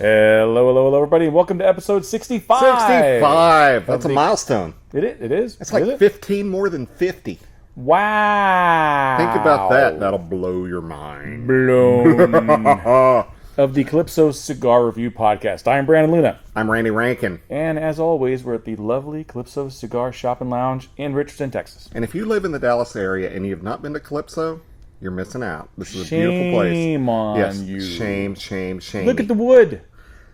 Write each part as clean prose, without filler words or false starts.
Hello, everybody, and welcome to episode 65. 65. That's a milestone. It is. It's like 15 more than 50. Wow. Think about that. That'll blow your mind. Blown. Of the Calypso Cigar Review Podcast. I am Brandon Luna. I'm Randy Rankin. And as always, we're at the lovely Calypso Cigar Shop and Lounge in Richardson, Texas. And if you live in the Dallas area and you have not been to Calypso, you're missing out. This is a beautiful place. Shame on you. Shame. Look at the wood.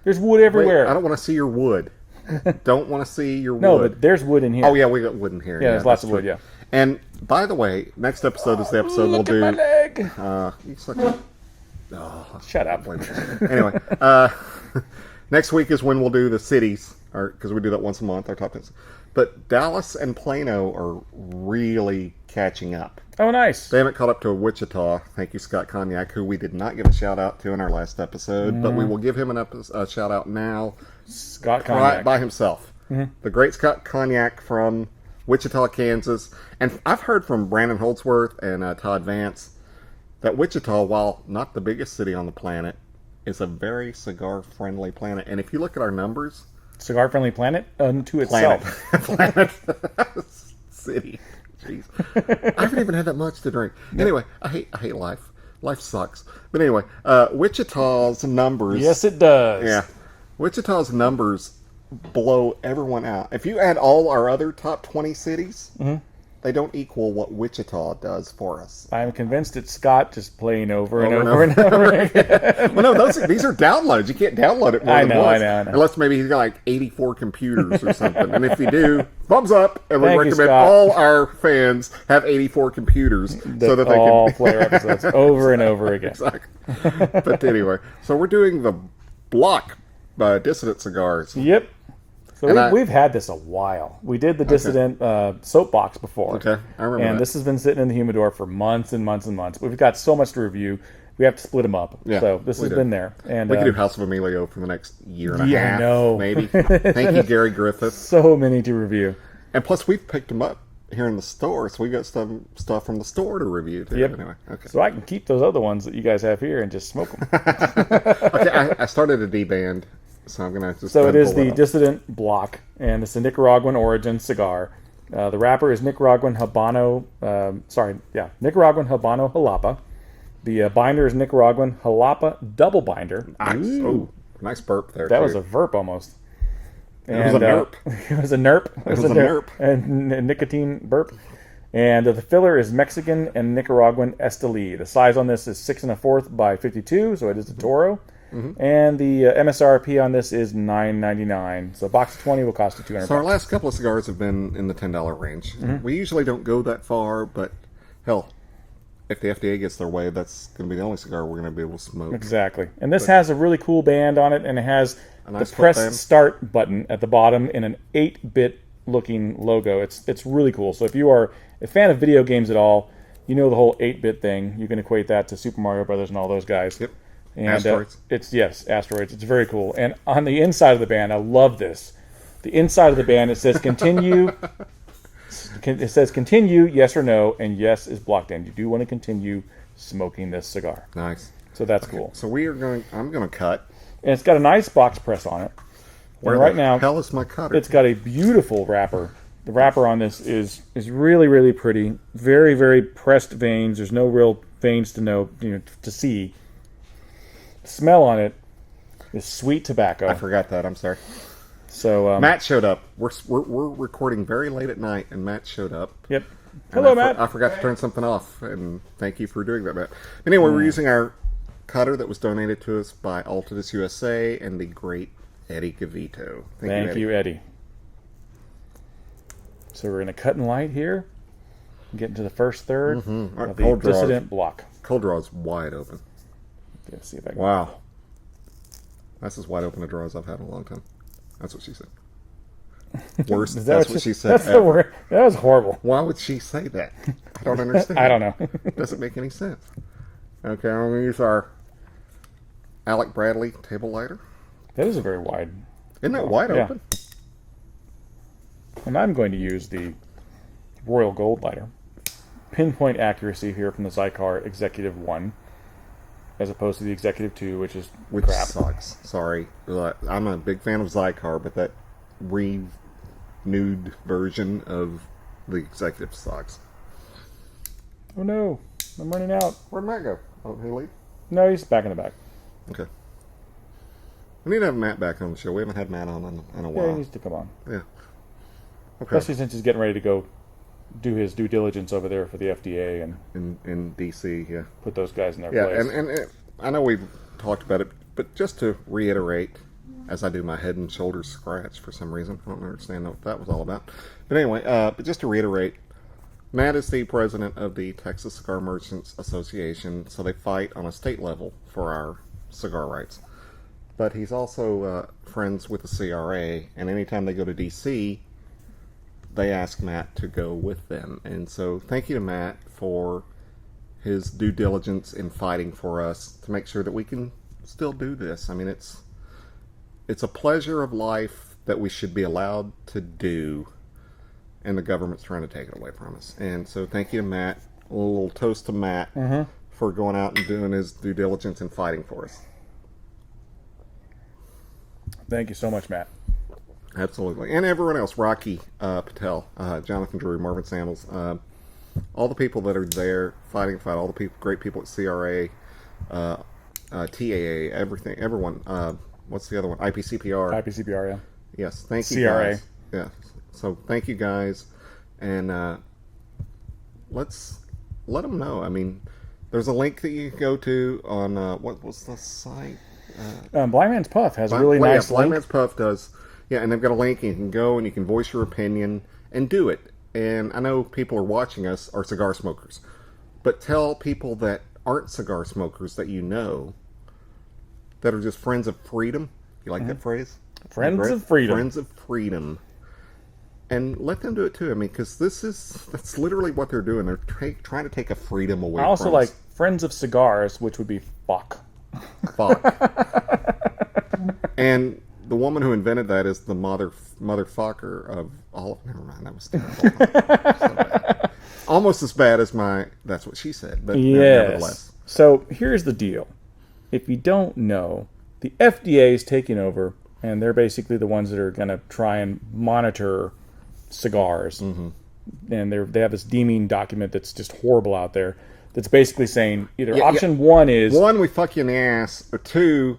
There's wood everywhere. Wait, I don't want to see your wood. Don't want to see your wood. No, but there's wood in here. Oh, yeah, we got wood in here. Yeah, there's lots of wood, yeah. And, by the way, next episode is the episode we'll do... Look at my leg. Shut up. Anyway, next week is when we'll do the cities, because we do that once a month, our top 10. But Dallas and Plano are really catching up. Oh, nice. They haven't caught up to Wichita. Thank you, Scott Cognac, who we did not give a shout-out to in our last episode, but we will give him a shout-out now. Scott Cognac. By himself. Mm-hmm. The great Scott Cognac from Wichita, Kansas. And I've heard from Brandon Holdsworth and Todd Vance that Wichita, while not the biggest city on the planet, is a very cigar-friendly planet. And if you look at our numbers... Cigar-friendly planet unto itself. Planet. City. Jeez. I haven't even had that much to drink. Anyway, I hate life. Life sucks. But anyway, Wichita's numbers... Yes, it does. Yeah. Wichita's numbers blow everyone out. If you add all our other top 20 cities... Mm-hmm. They don't equal what Wichita does for us. I'm convinced it's Scott just playing over and over again. Well, no, these are downloads. You can't download it more than once. I know. Unless maybe he's got like 84 computers or something. And if you do, thumbs up. And we recommend you, all our fans have 84 computers so that they can play our episodes over and over again. Exactly. But anyway, so we're doing the Bloc by Dissident Cigars. Yep. So we've had this a while. We did the Dissident soapbox before. Okay, I remember And this has been sitting in the humidor for months and months and months. We've got so much to review. We have to split them up. Yeah, so this has been there. And we could do House of Emilio for the next year and a half. I know. Maybe. Thank you, Gary Griffith. So many to review. And plus, we've picked them up here in the store, so we got stuff from the store to review too. Yep. Anyway, okay. So I can keep those other ones that you guys have here and just smoke them. Okay, I started a D-band. So I'm gonna just. So it is the Dissident Bloc, and it's a Nicaraguan origin cigar. The wrapper is Nicaraguan Habano. Nicaraguan Habano Jalapa. The binder is Nicaraguan Jalapa double binder. Nice. Oh, nice burp there. That was a verp almost. And, it was a nerp. It was a nerp. It was a nerp. And nicotine burp. And the filler is Mexican and Nicaraguan Esteli. The size on this is 6 1/4 by 52, so it is a Toro. Mm-hmm. And the MSRP on this is $9.99. So a box of 20 will cost you $200. So our last couple of cigars have been in the $10 range. Mm-hmm. We usually don't go that far, but hell, if the FDA gets their way, that's going to be the only cigar we're going to be able to smoke. Exactly. And this has a really cool band on it, and it has the press start button at the bottom in an 8-bit looking logo. It's really cool. So if you are a fan of video games at all, you know the whole 8-bit thing. You can equate that to Super Mario Brothers and all those guys. Yep. And Asteroids. Asteroids. It's very cool. And on the inside of the band, I love this. The inside of the band, it says continue. It says continue, yes or no, and yes is blocked in. You do want to continue smoking this cigar. Nice. So that's cool. So I'm going to cut. And it's got a nice box press on it. Where right now, hell is my cutter? It's got a beautiful wrapper. The wrapper on this is really, really pretty. Very, very pressed veins. There's no real veins to see. Smell on it is sweet tobacco. I forgot that. I'm sorry. So Matt showed up. We're recording very late at night, and Matt showed up. Yep. Hello, Matt. I forgot to turn something off, and thank you for doing that, Matt. Anyway, we're using our cutter that was donated to us by Altadis USA and the great Eddie Gavito. Thank you, Eddie. So we're going to cut and light here. Get into the first third of the Dissident Bloc. Cold draw is wide open. Let's see if I can. Wow. That's as wide open a draw as I've had in a long time. That's what she said. Worst. That's what she said. That's the word. That was horrible. Why would she say that? I don't understand. I don't know. Doesn't make any sense. Okay, I'm going to use our Alec Bradley table lighter. That is a very wide. Isn't that wide open? And I'm going to use the Royal Gold lighter. Pinpoint accuracy here from the Zycar Executive 1. as opposed to the Executive 2, which crap. Sucks. Sorry. I'm a big fan of Zycar, but that renewed version of the Executive sucks. Oh no, I'm running out. Where'd Matt go? Oh, he leave? No, he's back in the back. Okay. We need to have Matt back on the show. We haven't had Matt on in a while. Yeah, he needs to come on. Yeah. Okay. Especially since he's getting ready to go do his due diligence over there for the FDA and in D.C., yeah. Put those guys in their place. Yeah, and I know we've talked about it, but just to reiterate, as I do my head and shoulders scratch for some reason. I don't understand what that was all about. But anyway, but just to reiterate, Matt is the president of the Texas Cigar Merchants Association, so they fight on a state level for our cigar rights. But he's also friends with the CRA, and anytime they go to D.C., they ask Matt to go with them. And so thank you to Matt for his due diligence in fighting for us to make sure that we can still do this. I mean, it's a pleasure of life that we should be allowed to do, and the government's trying to take it away from us. And so thank you to Matt. A little toast to Matt for going out and doing his due diligence and fighting for us. Thank you so much, Matt. Absolutely. And everyone else, Rocky Patel, Jonathan Drew, Marvin Samuels, all the people that are there fighting, all the people, great people at CRA, TAA, everyone. What's the other one? IPCPR. IPCPR, yeah. Yes, thank you, CRA. guys. Yeah. So thank you, guys. And let's let them know. I mean, there's a link that you can go to on, what was the site? Blind Man's Puff has a really nice link. Blind Man's Puff does. Yeah, and they've got a link, and you can go and you can voice your opinion and do it. And I know people are watching us are cigar smokers, but tell people that aren't cigar smokers that you know that are just friends of freedom. You like that phrase? Friends of freedom. Friends of freedom. And let them do it too. I mean, because that's literally what they're doing. They're trying to take a freedom away from us. I also like Friends of Cigars, which would be fuck. Fuck. And the woman who invented that is the motherfucker of all of... Never mind, that was terrible. So bad. Almost as bad as that's what she said, but nevertheless. So here's the deal. If you don't know, the FDA is taking over, and they're basically the ones that are going to try and monitor cigars. Mm-hmm. And they have this deeming document that's just horrible out there that's basically saying either option one is... One, we fuck you in the ass, or two...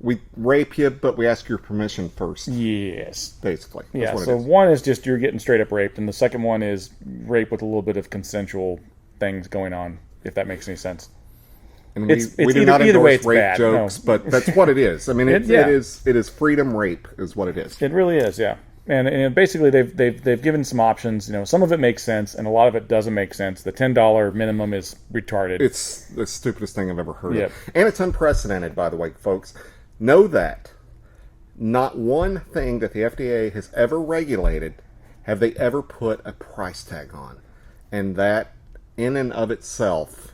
We rape you, but we ask your permission first. Yes. Basically. Yeah, so one is just you're getting straight up raped, and the second one is rape with a little bit of consensual things going on, if that makes any sense. And we do not endorse rape jokes, but that's what it is. I mean, it is freedom rape is what it is. It really is, yeah. And basically they've given some options. You know, some of it makes sense, and a lot of it doesn't make sense. The $10 minimum is retarded. It's the stupidest thing I've ever heard of. And it's unprecedented, by the way, folks. Know that not one thing that the FDA has ever regulated have they ever put a price tag on. And that, in and of itself,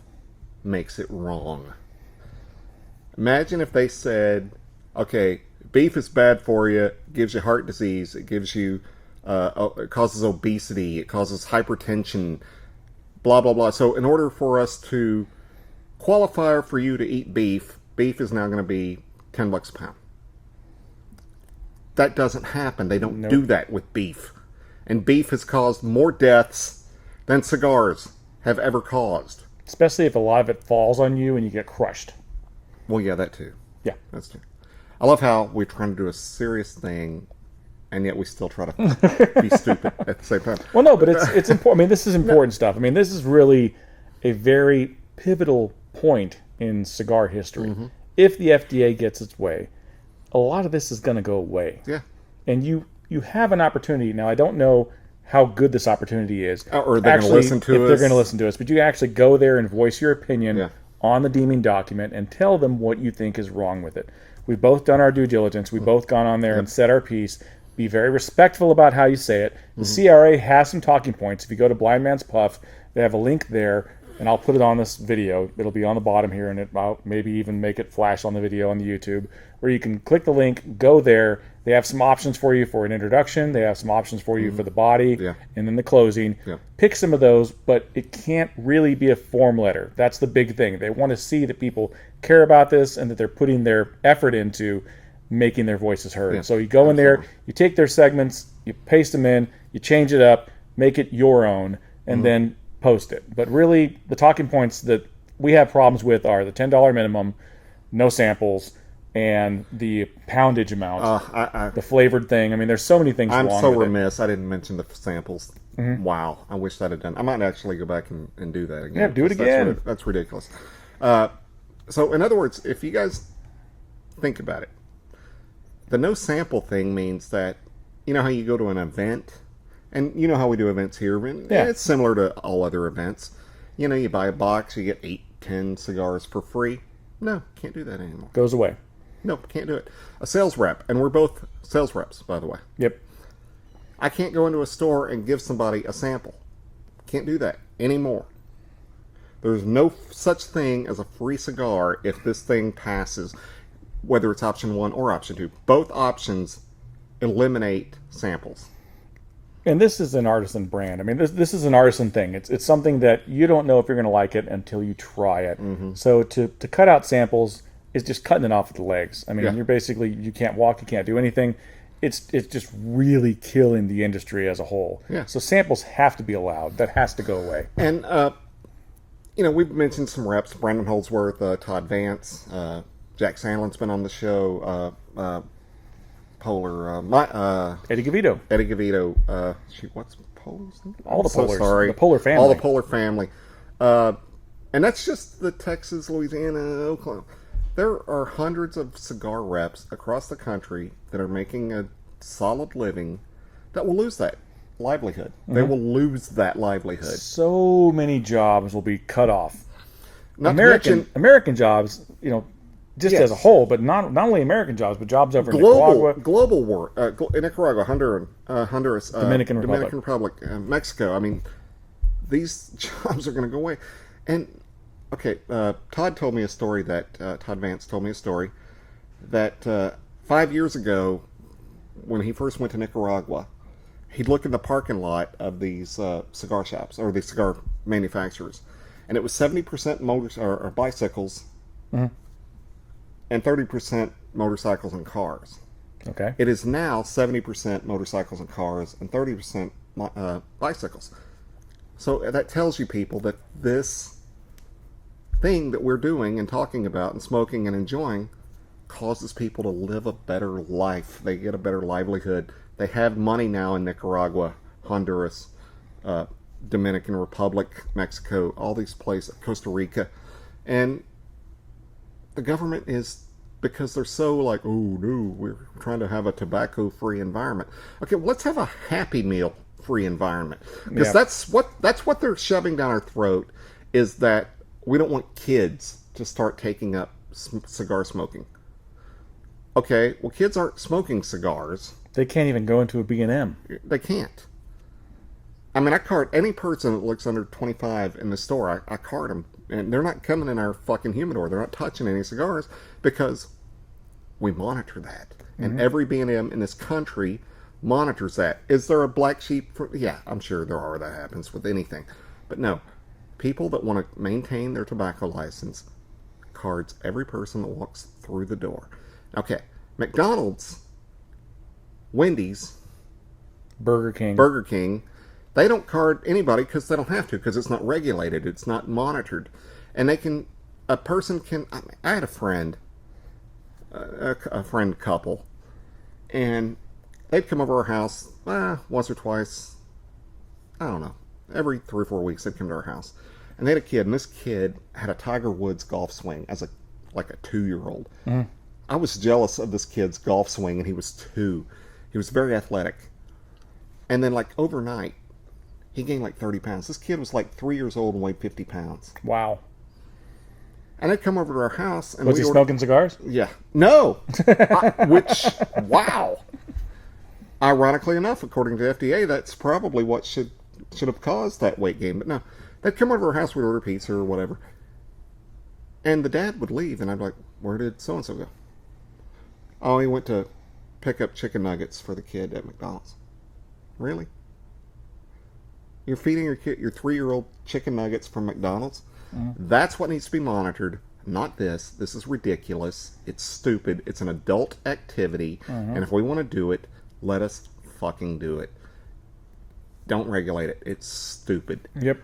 makes it wrong. Imagine if they said, okay, beef is bad for you, it gives you heart disease, it gives you, it causes obesity, it causes hypertension, blah, blah, blah. So in order for us to qualify for you to eat beef is now going to be $10 a pound. That doesn't happen. They don't do that with beef. And beef has caused more deaths than cigars have ever caused. Especially if a lot of it falls on you and you get crushed. Well, yeah, that too. Yeah. That's true. I love how we're trying to do a serious thing, and yet we still try to be stupid at the same time. Well, no, but it's important. I mean, this is important stuff. I mean, this is really a very pivotal point in cigar history. Mm-hmm. If the FDA gets its way, a lot of this is going to go away. Yeah. And you have an opportunity. Now, I don't know how good this opportunity is. Or they're going to listen to us. If they're going to listen to us. But you actually go there and voice your opinion on the deeming document and tell them what you think is wrong with it. We've both done our due diligence. We've both gone on there and said our piece. Be very respectful about how you say it. The CRA has some talking points. If you go to Blind Man's Puff, they have a link there and I'll put it on this video. It'll be on the bottom here, and I'll maybe even make it flash on the video on the YouTube, where you can click the link, go there. They have some options for you for an introduction. They have some options for you for the body, and then the closing. Pick some of those, but it can't really be a form letter. That's the big thing. They want to see that people care about this and that they're putting their effort into making their voices heard. So you go in there, you take their segments, you paste them in, you change it up, make it your own, and then post it. But really, the talking points that we have problems with are the $10 minimum, no samples, and the poundage amount, the flavored thing. I mean, there's so many things wrong with it. I'm so remiss. I didn't mention the samples. Wow. I wish that had done. I might actually go back and do that again. Yeah, do it again. That's ridiculous. So, in other words, if you guys think about it, the no sample thing means that, you know how you go to an event, and you know how we do events here. It's similar to all other events. You know, you buy a box, you get 8, 10 cigars for free. No, can't do that anymore. Goes away. No, can't do it. A sales rep, and we're both sales reps, by the way. Yep. I can't go into a store and give somebody a sample. Can't do that anymore. There's no such thing as a free cigar if this thing passes, whether it's option 1 or option 2. Both options eliminate samples. And this is an artisan brand. I mean, this is an artisan thing. It's something that you don't know if you're going to like it until you try it. So to cut out samples is just cutting it off at the legs. I mean, you're basically, you can't walk, you can't do anything. It's just really killing the industry as a whole. So samples have to be allowed. That has to go away. And, you know, we've mentioned some reps. Brandon Holdsworth, Todd Vance, Jack Sandlin's been on the show. Polar, Eddie Gavito. Eddie Gavito. What's Polar's name? All the Polars. So sorry. The Polar family. All the Polar family. And that's just the Texas, Louisiana, Oklahoma. There are hundreds of cigar reps across the country that are making a solid living that will lose that livelihood. They will lose that livelihood. So many jobs will be cut off. Not American jobs, you know, just as a whole, but not only American jobs, but jobs over in Nicaragua. Global war. Nicaragua, Honduras, Dominican Republic, Mexico. I mean, these jobs are going to go away. And, okay, Todd told me a story that, Todd Vance told me a story that 5 years ago, when he first went to Nicaragua, he'd look in the parking lot of these cigar shops, or these cigar manufacturers, and it was 70% motors or bicycles, and 30% motorcycles and cars. Okay. It is now 70% motorcycles and cars and 30% bicycles. So that tells you, people, that this thing that we're doing and talking about and smoking and enjoying causes people to live a better life. They get a better livelihood. They have money now in Nicaragua, Honduras, Dominican Republic, Mexico, all these places, Costa Rica. And the government is, because they're so like, oh no, we're trying to have a tobacco-free environment. Okay, well, let's have a Happy Meal-free environment, because that's what they're shoving down our throat, is that we don't want kids to start taking up cigar smoking. Okay, well, kids aren't smoking cigars. They can't even go into a B&M. They can't. I mean, I card any person that looks under 25 in the store. I card them. And they're not coming in our fucking humidor. They're not touching any cigars, because we monitor that. And every B&M in this country monitors that. Is there a black sheep? Yeah, I'm sure there are. That happens with anything. But no, people that want to maintain their tobacco license cards every person that walks through the door. Okay, McDonald's, Wendy's, Burger King, they don't card anybody because they don't have to, because it's not regulated, it's not monitored. And a person can, I had a friend couple, and they'd come over our house once or twice, I don't know, every 3 or 4 weeks they'd come to our house. And they had a kid, and this kid had a Tiger Woods golf swing as like a 2-year-old. I was jealous of this kid's golf swing, and he was 2. He was very athletic. And then, like, overnight, he gained like 30 pounds. This kid was like 3 years old and weighed 50 pounds. Wow. And they'd come over to our house. And was he smoking cigars? Yeah. No. Wow. Ironically enough, according to the FDA, that's probably what should have caused that weight gain. But no, they'd come over to our house, we'd order pizza or whatever. And the dad would leave, and I'd be like, where did so-and-so go? Oh, he went to pick up chicken nuggets for the kid at McDonald's. Really? You're feeding your kid, your 3-year-old chicken nuggets from McDonald's? Mm-hmm. That's what needs to be monitored, not this. This is ridiculous. It's stupid. It's an adult activity, and if we want to do it, let us fucking do it. Don't regulate it. It's stupid. Yep.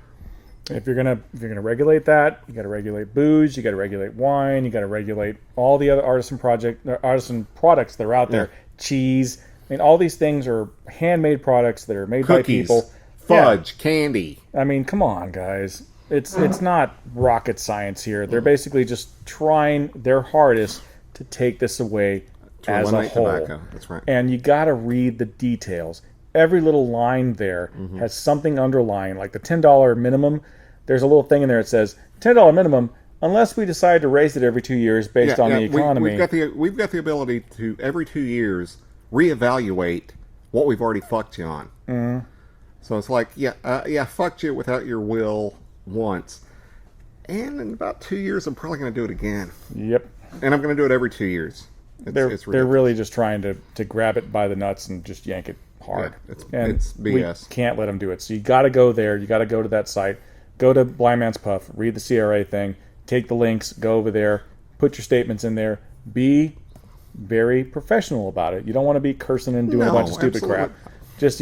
If you're gonna regulate that, you got to regulate booze, you got to regulate wine, you got to regulate all the other artisan products that are out there. Cheese. I mean, all these things are handmade products that are made Cookies, by people. Fudge, candy. I mean, come on, guys. It's not rocket science here. They're basically just trying their hardest to take this away to as a whole. Tobacco. That's right. And you got to read the details. Every little line there has something underlying, like the $10 minimum. There's a little thing in there that says $10 minimum unless we decide to raise it every 2 years based on the economy. We've got the ability to every 2 years reevaluate what we've already fucked you on. Mm-hmm. So it's like, fucked you without your will once, and in about 2 years I'm probably going to do it again. Yep. And I'm going to do it every 2 years. They're really just trying to grab it by the nuts and just yank it hard. Yeah, it's BS. We can't let them do it. So you got to go there. You got to go to that site. Go to Blind Man's Puff. Read the CRA thing. Take the links. Go over there. Put your statements in there. Be very professional about it. You don't want to be cursing and doing a bunch of stupid crap. Just,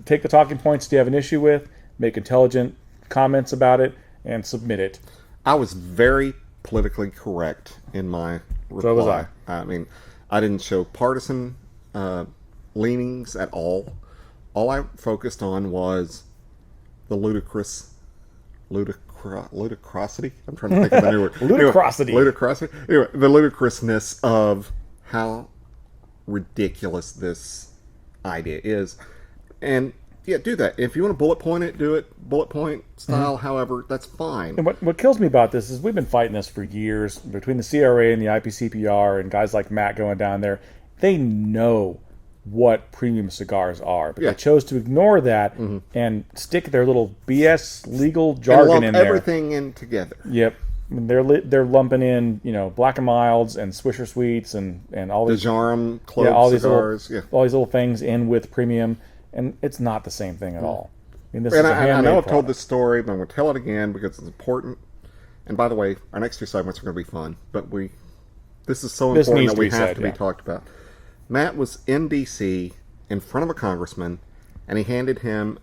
take the talking points you have an issue with. Make intelligent comments about it and submit it. I was very politically correct in my reply. So was I. I mean, I didn't show partisan leanings at all. All I focused on was the ludicrosity. I'm trying to think of the new word. Ludicrosity. Anyway, the ludicrousness of how ridiculous this idea is. And yeah, do that. If you want to bullet point it, do it bullet point style. However, that's fine. And what kills me about this is we've been fighting this for years between the CRA and the IPCPR and guys like Matt going down there. They know what premium cigars are, but they chose to ignore that and stick their little BS legal jargon in there. Everything in together. Yep. I mean, they're lumping in, Black and Milds and Swisher Sweets and all these DeJarm, Clove cigars. All these little things in with premium. And it's not the same thing at all. I mean, I know I've told this story, but I'm going to tell it again because it's important. And by the way, our next 2 segments are going to be fun, but this is so important that we have to be talked about. Matt was in D.C. in front of a congressman, and he handed him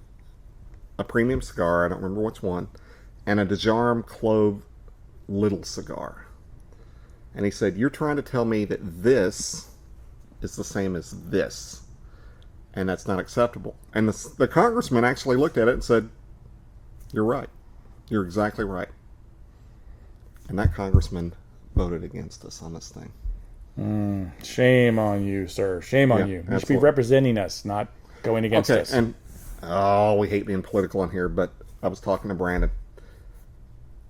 a premium cigar, I don't remember which one, and a DeJarm Clove little cigar. And he said, "You're trying to tell me that this is the same as this. And that's not acceptable." And the congressman actually looked at it and said, "You're right. You're exactly right." And that congressman voted against us on this thing. Shame on you, sir. Shame on you. You should be representing us, not going against us. And we hate being political on here, but I was talking to Brandon.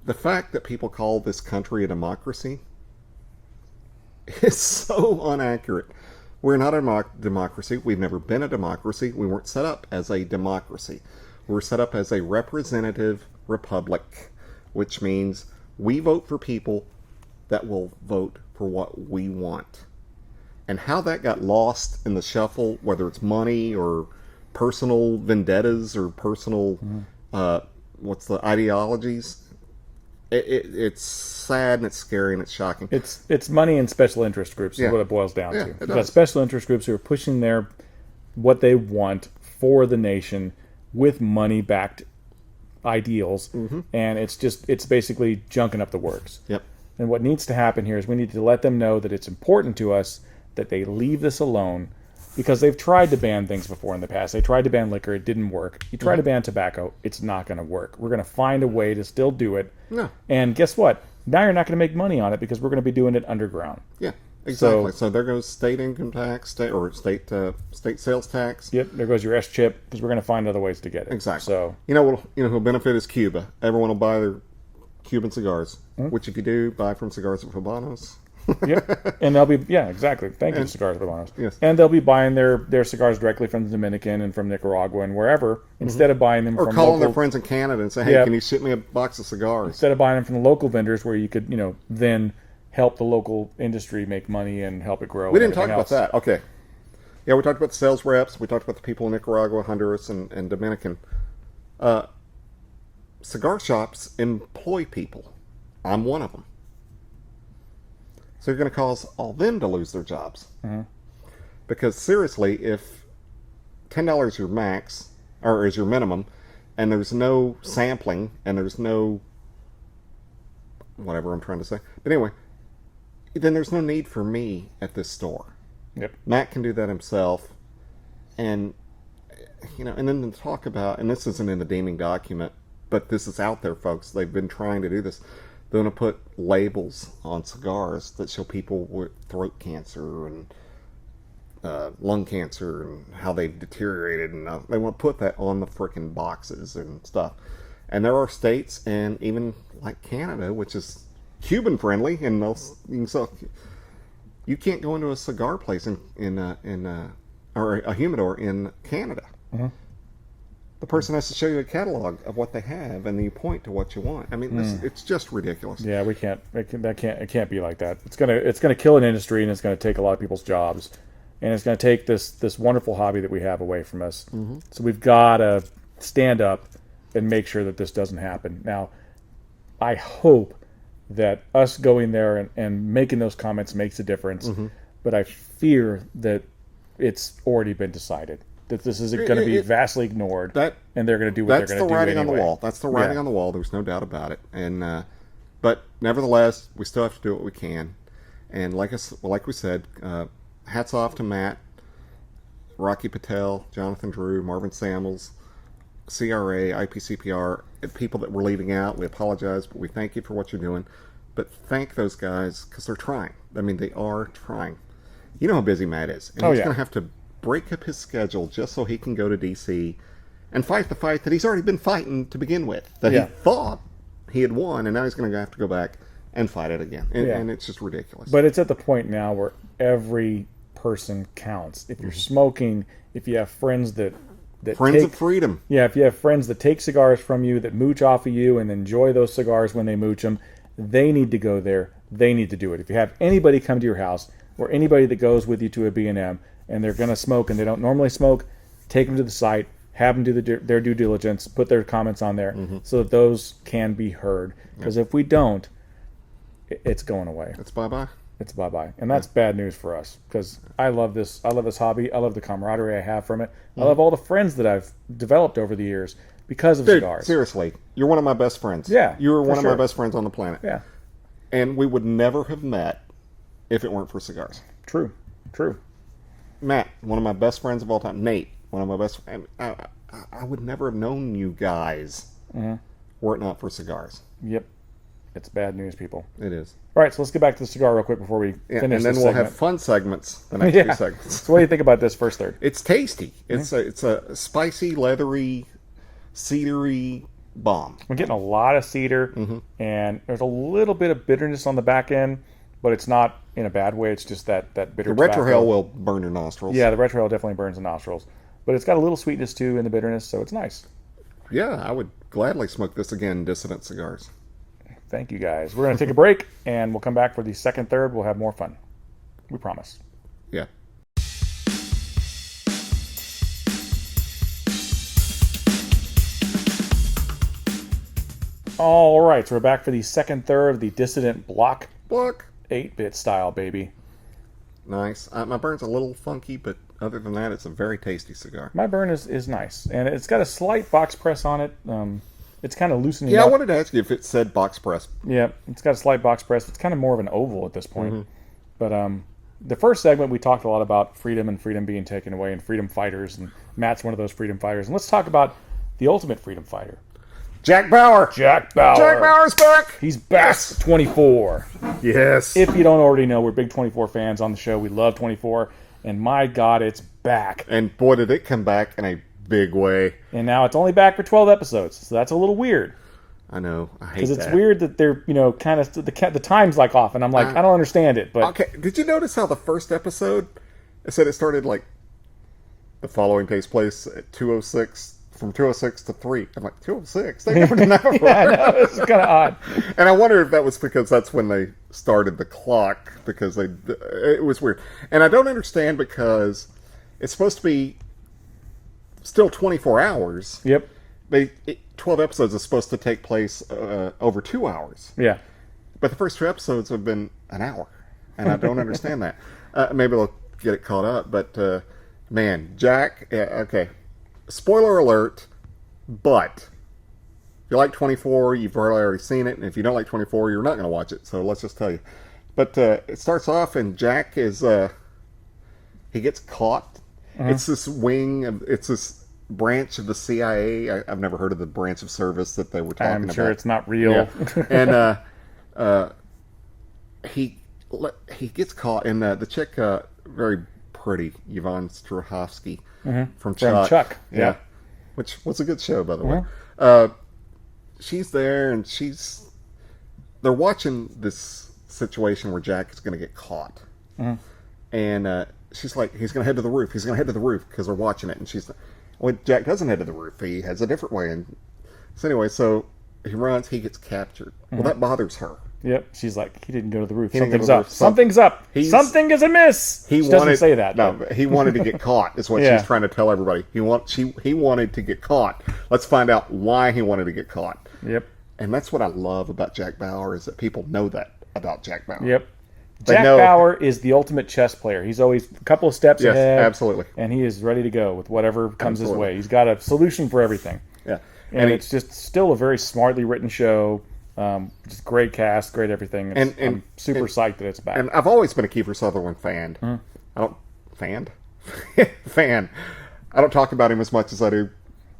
The fact that people call this country a democracy is so inaccurate. We're not a democracy. We've never been a democracy. We weren't set up as a democracy. We were set up as a representative republic, which means we vote for people that will vote for what we want. And how that got lost in the shuffle, whether it's money or personal vendettas or personal, ideologies, it's sad and it's scary and it's shocking. It's money and special interest groups is what it boils down to. You've got special interest groups who are pushing what they want for the nation with money-backed ideals, and it's basically junking up the works. Yep. And what needs to happen here is we need to let them know that it's important to us that they leave this alone, because they've tried to ban things before in the past. They tried to ban liquor. It didn't work. You try to ban tobacco. It's not going to work. We're going to find a way to still do it. No. And guess what? Now you're not going to make money on it because we're going to be doing it underground. Yeah, exactly. So there goes state income tax, state sales tax. Yep, there goes your S-chip, because we're going to find other ways to get it. Exactly. So who'll benefit is Cuba. Everyone will buy their Cuban cigars, which if you do, buy from Cigars of Habanos. Yep. And they'll be, exactly. Thank you, Cigars Habanos. Yes. And they'll be buying their cigars directly from the Dominican and from Nicaragua and wherever, instead of buying them or from calling local, their friends in Canada and say, hey, can you ship me a box of cigars? Instead of buying them from the local vendors where you could, then help the local industry make money and help it grow. We didn't talk about that. Okay. Yeah, we talked about the sales reps. We talked about the people in Nicaragua, Honduras, and Dominican. Cigar shops employ people. I'm one of them. So you're going to cause all them to lose their jobs. Mm-hmm. Because seriously, if $10 is your max, or is your minimum, and there's no sampling, and there's no whatever I'm trying to say. But anyway, then there's no need for me at this store. Yep. Matt can do that himself. And, and then to talk about, and this isn't in the deeming document, but this is out there, folks. They've been trying to do this. They're going to put labels on cigars that show people with throat cancer and lung cancer and how they've deteriorated. And they want to put that on the frickin' boxes and stuff. And there are states, and even like Canada, which is Cuban friendly, and you can't go into a cigar place or a humidor in Canada. Mm-hmm. The person has to show you a catalog of what they have, and you point to what you want. I mean, it's just ridiculous. Yeah, we can't. It can't be like that. It's gonna kill an industry, and it's gonna take a lot of people's jobs, and it's gonna take this wonderful hobby that we have away from us. Mm-hmm. So we've got to stand up and make sure that this doesn't happen. Now, I hope that us going there and making those comments makes a difference, but I fear that it's already been decided. That this is going to be vastly ignored, and they're going to do what they're going to do anyway. That's the writing on the wall. That's the writing on the wall. There's no doubt about it. And but nevertheless, we still have to do what we can. And like we said, hats off to Matt, Rocky Patel, Jonathan Drew, Marvin Samuels, CRA, IPCPR, people that we're leaving out. We apologize, but we thank you for what you're doing. But thank those guys because they're trying. I mean, they are trying. You know how busy Matt is. And he's going to have to break up his schedule just so he can go to D.C. and fight the fight that he's already been fighting to begin with. That he thought he had won, and now he's going to have to go back and fight it again. And it's just ridiculous. But it's at the point now where every person counts. If you're smoking, if you have friends that Friends of freedom. Yeah, if you have friends that take cigars from you, that mooch off of you and enjoy those cigars when they mooch them, they need to go there. They need to do it. If you have anybody come to your house or anybody that goes with you to a B&M and they're going to smoke and they don't normally smoke, take them to the site, have them do their due diligence, put their comments on there so that those can be heard. Because if we don't, it's going away. It's bye-bye. It's bye-bye. And that's bad news for us because I love this. I love this hobby. I love the camaraderie I have from it. I love all the friends that I've developed over the years because of cigars. Seriously, you're one of my best friends. Yeah, you were one of my best friends on the planet. Yeah. And we would never have met if it weren't for cigars. True. Matt, one of my best friends of all time. Nate, one of my best friends. I would never have known you guys were it not for cigars. Yep. It's bad news, people. It is. All right, so let's get back to the cigar real quick before we finish this and then we'll have fun segments the next few segments. So what do you think about this first third? It's tasty. It's a spicy, leathery, cedary bomb. I'm getting a lot of cedar, and there's a little bit of bitterness on the back end, but it's not in a bad way. It's just that bitter The retrohale will burn your nostrils. Yeah, the retrohale definitely burns the nostrils. But it's got a little sweetness, too, in the bitterness, so it's nice. Yeah, I would gladly smoke this again, Dissident Cigars. Thank you, guys. We're going to take a break, and we'll come back for the second third. We'll have more fun. We promise. Yeah. All right, so we're back for the second third of the Dissident Bloc. Bloc. 8-bit style, baby. Nice. My burn's a little funky, but other than that, it's a very tasty cigar. My burn is nice, and it's got a slight box press on it. It's kind of loosening up. Yeah, I wanted to ask you if it said box press. Yeah, it's got a slight box press. It's kind of more of an oval at this point. But the first segment, we talked a lot about freedom and freedom being taken away and freedom fighters, and Matt's one of those freedom fighters. And let's talk about the ultimate freedom fighter. Jack Bauer. Jack Bauer. Jack Bauer's back. He's back. Yes. 24. Yes. If you don't already know, we're big 24 fans on the show. We love 24. And my God, it's back. And boy, did it come back in a big way. And now it's only back for 12 episodes. So that's a little weird. I know. I hate because it's that. weird that they're kind of the time's like off, and I'm like I don't understand it. But okay, did you notice how the first episode it said it started like the following takes place at 2:06 from 2:06 to 3? I'm like 2:06. They never done that before. yeah, I know, it's kind of odd. And I wonder if that was because that's when they started the clock because it was weird. And I don't understand because it's supposed to be still 24 hours. Yep. 12 episodes is supposed to take place over 2 hours. Yeah. But the first 2 episodes have been an hour. And I don't understand that. Maybe they'll get it caught up. But, man, Jack, okay. Spoiler alert, but if you like 24, you've probably already seen it. And if you don't like 24, you're not going to watch it. So let's just tell you. But it starts off and Jack is, he gets caught. Mm-hmm. It's this branch of the CIA. I've never heard of the branch of service that they were talking about. I'm sure it's not real. Yeah. And he gets caught, and the chick, very pretty, Yvonne Strahovski from Chuck. Yeah. Which was a good show, by the way. She's there, and they're watching this situation where Jack is going to get caught. And she's like, he's going to head to the roof. He's going to head to the roof because they're watching it. And she's like, well, Jack doesn't head to the roof. He heads a different way. And so anyway, so he runs. He gets captured. Well, that bothers her. Yep. She's like, he didn't go to the roof. Something's up. Something's up. Something is amiss. She doesn't say that. No, he wanted to get caught is what she's trying to tell everybody. He wanted to get caught. Let's find out why he wanted to get caught. Yep. And that's what I love about Jack Bauer is that people know that about Jack Bauer. Yep. Jack Bauer is the ultimate chess player. He's always a couple of steps ahead. Yes, absolutely. And he is ready to go with whatever comes his way. He's got a solution for everything. Yeah. And it's just still a very smartly written show. Just great cast, great everything. I'm super psyched that it's back. And I've always been a Kiefer Sutherland fan. Fan. I don't talk about him as much as I do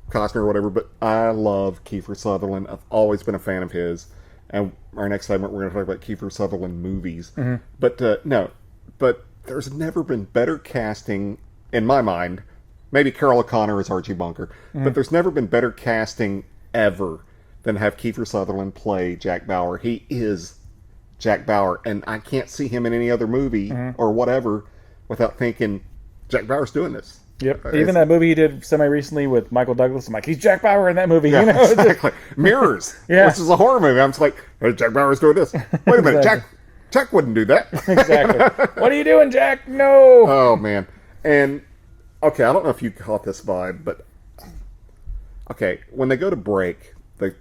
Costner or whatever, but I love Kiefer Sutherland. I've always been a fan of his. And our next segment, we're going to talk about Kiefer Sutherland movies. But but there's never been better casting, in my mind. Maybe Carol O'Connor as Archie Bunker. But there's never been better casting ever than have Kiefer Sutherland play Jack Bauer. He is Jack Bauer. And I can't see him in any other movie or whatever without thinking, Jack Bauer's doing this. Yep. Even that movie he did semi-recently with Michael Douglas, I'm like, he's Jack Bauer in that movie. Yeah, exactly. Mirrors, which is a horror movie. I'm just like, hey, Jack Bauer's doing this. Wait a minute, Jack wouldn't do that. Exactly. What are you doing, Jack? No. Oh, man. And, okay, I don't know if you caught this vibe, but, okay, when they go to break, they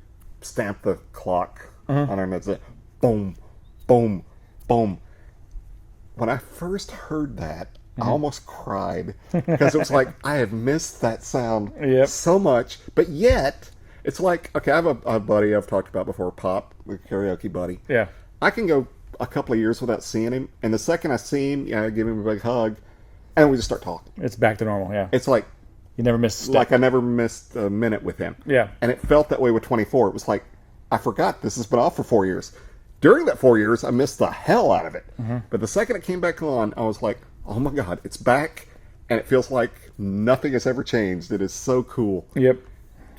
stamp the clock on our notes. Boom, boom, boom. When I first heard that, I almost cried because it was like, I have missed that sound so much, but yet it's like, okay, I have a buddy I've talked about before, Pop, a karaoke buddy. Yeah. I can go a couple of years without seeing him, and the second I see him, I give him a big hug, and we just start talking. It's back to normal, yeah. It's like, you never missed a step. Like I never missed a minute with him. Yeah. And it felt that way with 24. It was like, I forgot this has been off for 4 years. During that 4 years, I missed the hell out of it. But the second it came back on, I was like, oh my God, it's back, and it feels like nothing has ever changed. It is so cool. Yep.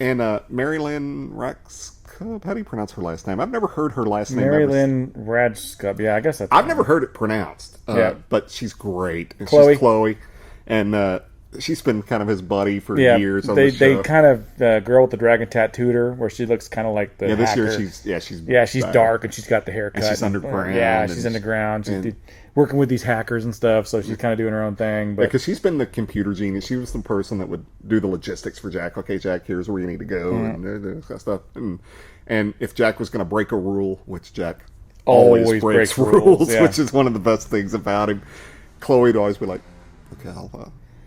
And Marilyn Raxcub, how do you pronounce her last name? I've never heard her last name. Marilyn Raxcub, yeah, I guess that's I've never heard it pronounced, but she's great. And Chloe. She's Chloe, and she's been kind of his buddy for years on the show. They kind of, Girl with the Dragon tattooed her, where she looks kind of like the this hacker. year she's dark, and she's got the haircut. And she's underground. Yeah, she's underground. She's working with these hackers and stuff, so she's kind of doing her own thing. But because she's been the computer genius. She was the person that would do the logistics for Jack. Okay, Jack, here's where you need to go, and stuff. And if Jack was going to break a rule, which Jack always breaks rules, which is one of the best things about him, Chloe would always be like, okay,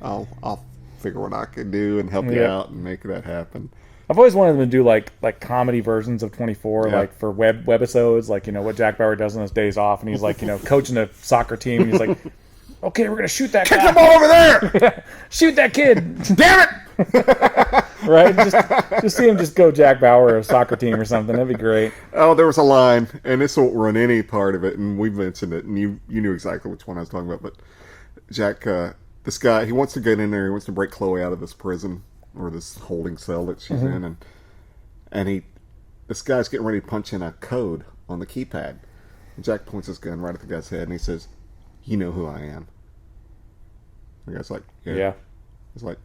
I'll figure what I can do and help you out and make that happen. I've always wanted them to do like comedy versions of 24, like for webisodes, like what Jack Bauer does on his days off, and he's like coaching a soccer team, and he's like, okay, we're gonna shoot that guy. Kick the ball over there. Shoot that kid. Damn it. Right? Just see him just go Jack Bauer or a soccer team or something. That'd be great. Oh, there was a line, and this won't run any part of it, and we mentioned it, and you knew exactly which one I was talking about, but Jack, this guy, he wants to get in there, he wants to break Chloe out of this prison or this holding cell that she's in, and this guy's getting ready to punch in a code on the keypad. And Jack points his gun right at the guy's head, and he says, "You know who I am." The guy's like, "Yeah." He's like,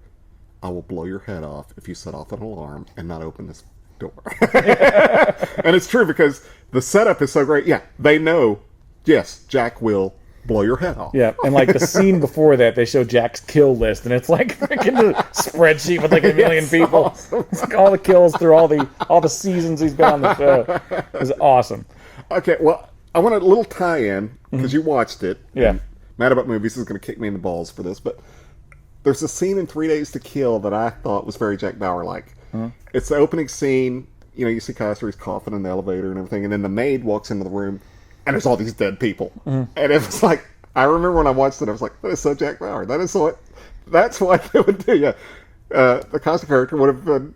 "I will blow your head off if you set off an alarm and not open this door." And it's true, because the setup is so great. Yeah, they know, yes, Jack will blow your head off. Yeah, and like the scene before that, they show Jack's kill list, and it's like freaking the spreadsheet with like a million people. Awesome. It's like all the kills through all the seasons he's been on the show. It's awesome. Okay, well, I want a little tie-in, because you watched it. Yeah. Mad About Movies is going to kick me in the balls for this, but there's a scene in 3 Days to Kill that I thought was very Jack Bauer-like. It's the opening scene. You know, you see Custer, he's coughing in the elevator and everything, and then the maid walks into the room, and there's all these dead people. And it was like, I remember when I watched it, I was like, that is so Jack Bauer. That's what they would do. Yeah. The Costa character would have been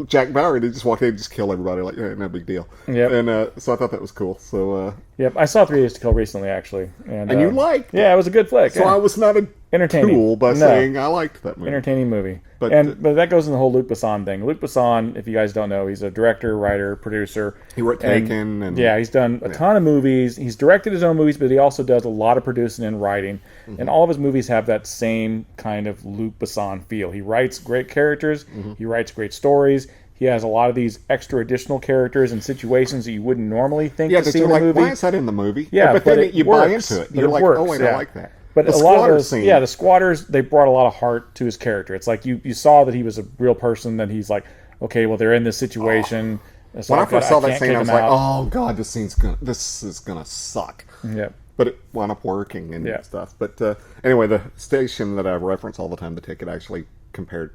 Jack Bauer. They just walk in and just kill everybody. Like, yeah, no big deal. Yep. And so I thought that was cool. So, yep, I saw 3 Days to Kill recently, actually. And you liked it. Yeah, it was a good flick. So I was not entertaining tool by saying I liked that movie. Entertaining movie. But that goes in the whole Luc Besson thing. Luc Besson, if you guys don't know, he's a director, writer, producer. He wrote Taken. And yeah, he's done a ton of movies. He's directed his own movies, but he also does a lot of producing and writing. And all of his movies have that same kind of Luc Besson feel. He writes great characters. He writes great stories. He has a lot of these extra additional characters and situations that you wouldn't normally think to see in a movie. Why is that in the movie? Yeah, but then you buy into it. You're like, oh, wait, I like that. But a lot of those, the squatters, they brought a lot of heart to his character. It's like you saw that he was a real person. That he's like, okay, well, they're in this situation. When I first saw that scene, I was like, oh god, this is gonna suck. Yeah. But it wound up working and stuff. But anyway, the station that I reference all the time, The Ticket, actually compared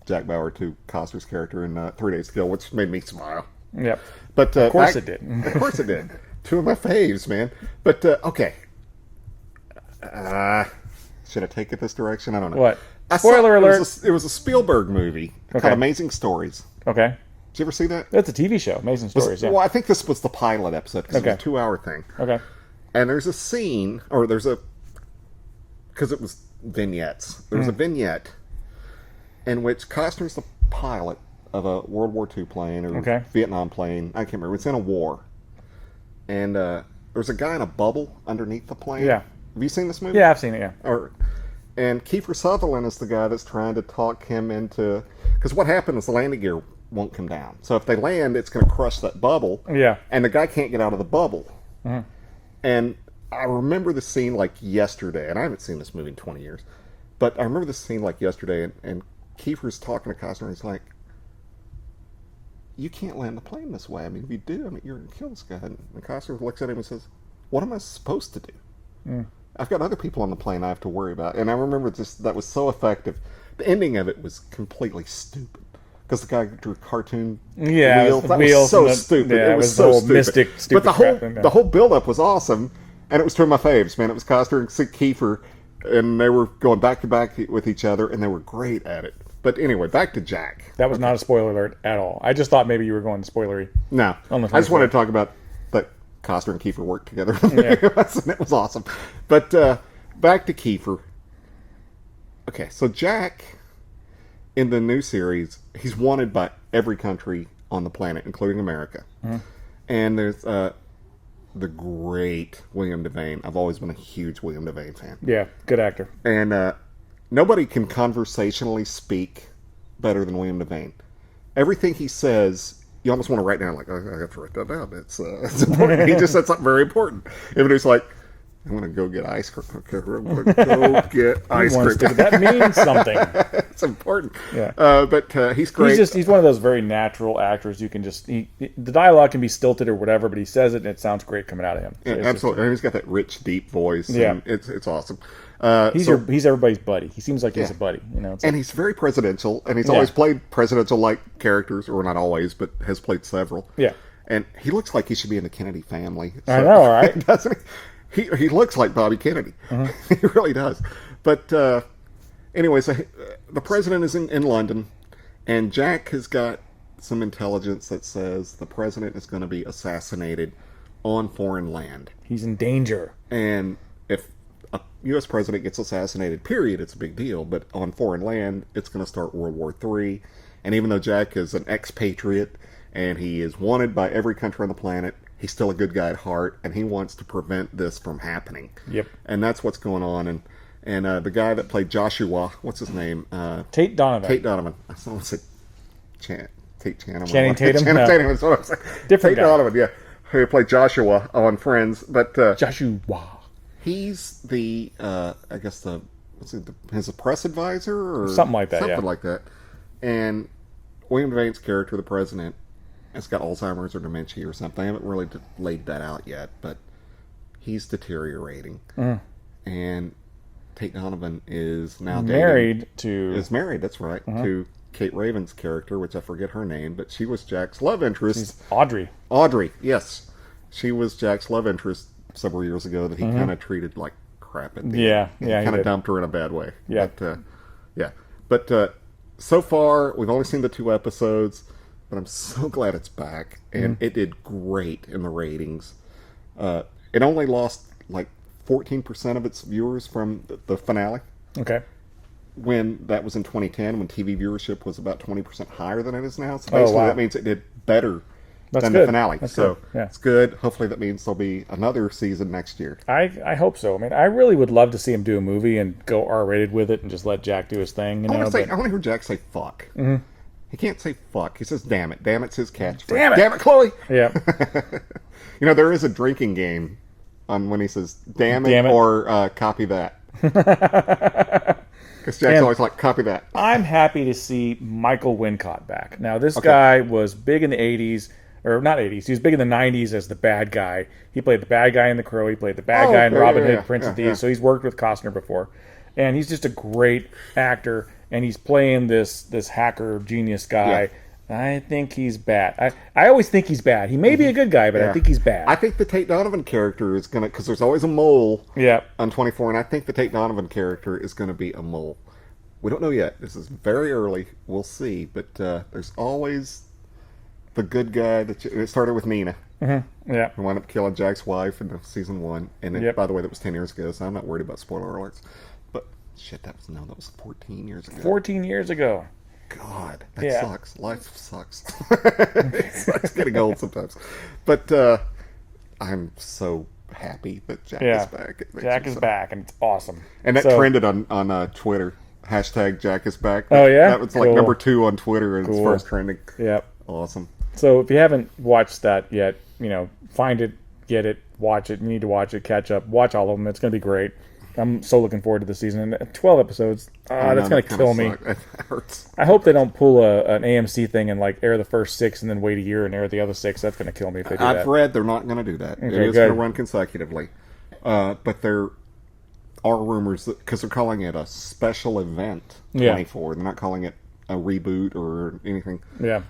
Jack Bauer to Costner's character in 3 Days to Kill, which made me smile. Yep. But of course it did. Of course it did. Two of my faves, man. But okay. Should I take it this direction? I don't know. What? Spoiler alert. It was a Spielberg movie called Amazing Stories. Okay. Did you ever see that? That's a TV show, Amazing Stories, yeah. Well, I think this was the pilot episode, because it was a 2-hour thing. Okay. And there's a scene, because it was vignettes. There's a vignette in which Costner's the pilot of a World War II plane or Vietnam plane. I can't remember. It's in a war. And there's a guy in a bubble underneath the plane. Yeah. Have you seen this movie? Yeah, I've seen it, yeah. And Kiefer Sutherland is the guy that's trying to talk him into... Because what happened is the landing gear won't come down. So if they land, it's going to crush that bubble. Yeah. And the guy can't get out of the bubble. And I remember the scene like yesterday, and I haven't seen this movie in 20 years, but I remember the scene like yesterday, and Kiefer's talking to Costner, and he's like, you can't land the plane this way. I mean, if you do, you're going to kill this guy. And Costner looks at him and says, what am I supposed to do? I've got other people on the plane I have to worry about. And I remember that was so effective. The ending of it was completely stupid. Because the guy drew cartoon wheels. That was so stupid. Yeah, it was so stupid. Mystic, stupid. But the whole build-up was awesome. And it was two of my faves, man. It was Costner and Kiefer. And they were going back-to-back with each other. And they were great at it. But anyway, back to Jack. That was not a spoiler alert at all. I just thought maybe you were going spoilery. No. I just wanted to talk about that Costner and Kiefer worked together. And it was awesome. But back to Kiefer. Okay, so Jack... In the new series, he's wanted by every country on the planet, including America. And there's the great William Devane. I've always been a huge William Devane fan. Yeah, good actor. And nobody can conversationally speak better than William Devane. Everything he says, you almost want to write down, like, oh, I have to write that down. It's important. He just said something very important. If it's like, I'm going to go get ice cream. Okay, I'm going to go get ice cream. That means something. It's important. Yeah. But he's great. He's one of those very natural actors. You can just... the dialogue can be stilted or whatever, but he says it and it sounds great coming out of him. So yeah, absolutely. And he's got that rich, deep voice. Yeah. And it's awesome. He's everybody's buddy. He seems like he's a buddy. And he's very presidential, and he's always played presidential-like characters, or not always, but has played several. Yeah. And he looks like he should be in the Kennedy family. So, I know, right? Doesn't he? He looks like Bobby Kennedy. He really does. But anyways, the president is in London, and Jack has got some intelligence that says the president is going to be assassinated on foreign land. He's in danger. And if a U.S. president gets assassinated, period, it's a big deal. But on foreign land, it's going to start World War III. And even though Jack is an expatriate and he is wanted by every country on the planet. He's still a good guy at heart, and he wants to prevent this from happening. Yep. And that's what's going on. And the guy that played Joshua, what's his name? Tate Donovan. Tate Donovan. I almost said Tate Channing. Channing Tatum? Channing No. Tatum is what I was saying. Different Tate guy. Donovan, yeah. Who played Joshua on Friends. But Joshua. he's the, his press advisor? Or something like that, Something yeah. like that. And William Devaney's character, the president, has got Alzheimer's or dementia or something. I haven't really laid that out yet, but he's deteriorating. And Tate Donovan is now married, that's right, to Kate Raven's character, which I forget her name, but she was Jack's love interest. She's Audrey. Audrey, yes. She was Jack's love interest several years ago that he kind of treated like crap at the end. He kind of dumped her in a bad way. Yeah. But so far, we've only seen the 2 episodes, but I'm so glad it's back. And it did great in the ratings. It only lost like 14% of its viewers from the finale. Okay. When that was in 2010, when TV viewership was about 20% higher than it is now. So basically that means it did better than the finale. That's so good. Yeah. It's good. Hopefully that means there'll be another season next year. I hope so. I mean, I really would love to see him do a movie and go R-rated with it and just let Jack do his thing. You know, I want to hear Jack say fuck. He can't say fuck. He says damn it. Damn it's his catchphrase. Damn it. Damn it, Chloe. Yeah. There is a drinking game on when he says damn it, or copy that. Because Jack's always like, copy that. I'm happy to see Michael Wincott back. Now, this guy was big in the 80s, or not 80s, he was big in the 90s as the bad guy. He played the bad guy in The Crow, he played the bad guy in Robin Hood, Prince of Thieves, so he's worked with Costner before. And he's just a great actor, and he's playing this hacker genius guy. Yeah. I think he's bad. I always think he's bad. He may be a good guy, but I think he's bad. I think the Tate Donovan character is going to, because there's always a mole on 24, and I think the Tate Donovan character is going to be a mole. We don't know yet. This is very early. We'll see. But there's always the good guy. It started with Nina. Yeah. Who wound up killing Jack's wife in season 1. And by the way, that was 10 years ago, so I'm not worried about spoiler alerts. But shit, that was 14 years ago. 14 years ago. God, that sucks. Life sucks. It sucks getting old sometimes. But I'm so happy that Jack is back. Jack is back, and it's awesome. And that trended on Twitter. Hashtag Jack is back. Oh, yeah? That was like number 2 on Twitter, and it's first trending. Yep. Awesome. So if you haven't watched that yet, find it, get it, watch it. You need to watch it, catch up, watch all of them. It's going to be great. I'm so looking forward to the season. And 12 episodes. That's going to kill me. It hurts. I hope they don't pull an AMC thing and air the first 6 and then wait a year and air the other 6. That's going to kill me if they do that. I've read they're not going to do that. Okay, it is going to run consecutively. But there are rumors, because they're calling it a special event 24. They're not calling it a reboot or anything. Yeah.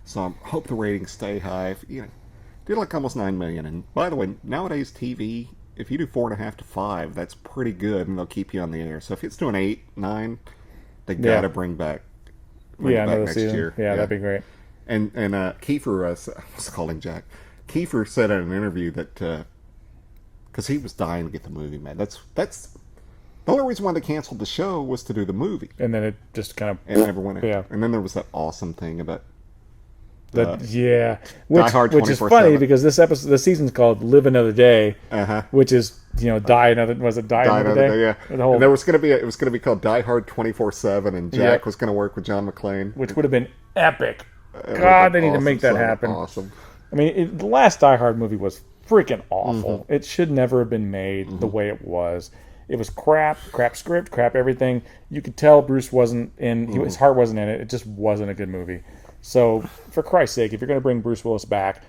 So I hope the ratings stay high. Did like almost 9 million. And by the way, nowadays TV, if you do 4.5 to 5, that's pretty good, and they'll keep you on the air. So if it's doing 8, 9, they got to bring back next year. Yeah, that'd be great. And Kiefer, I was calling Jack. Kiefer said in an interview that because he was dying to get the movie made. That's the only reason why they canceled the show was to do the movie. And then it just kind of never went. Yeah. And then there was that awesome thing about. Which is funny 24/7. because the season's called Live Another Day, which is Die Another Day? Yeah. And there was going to be it was going to be called Die Hard 24/7, and Jack was going to work with John McClane, which would have been epic. God, they need to make that happen. Awesome. I mean, the last Die Hard movie was freaking awful. It should never have been made the way it was. It was crap script, crap everything. You could tell Bruce wasn't in, his heart wasn't in it. It just wasn't a good movie. So, for Christ's sake, if you're going to bring Bruce Willis back,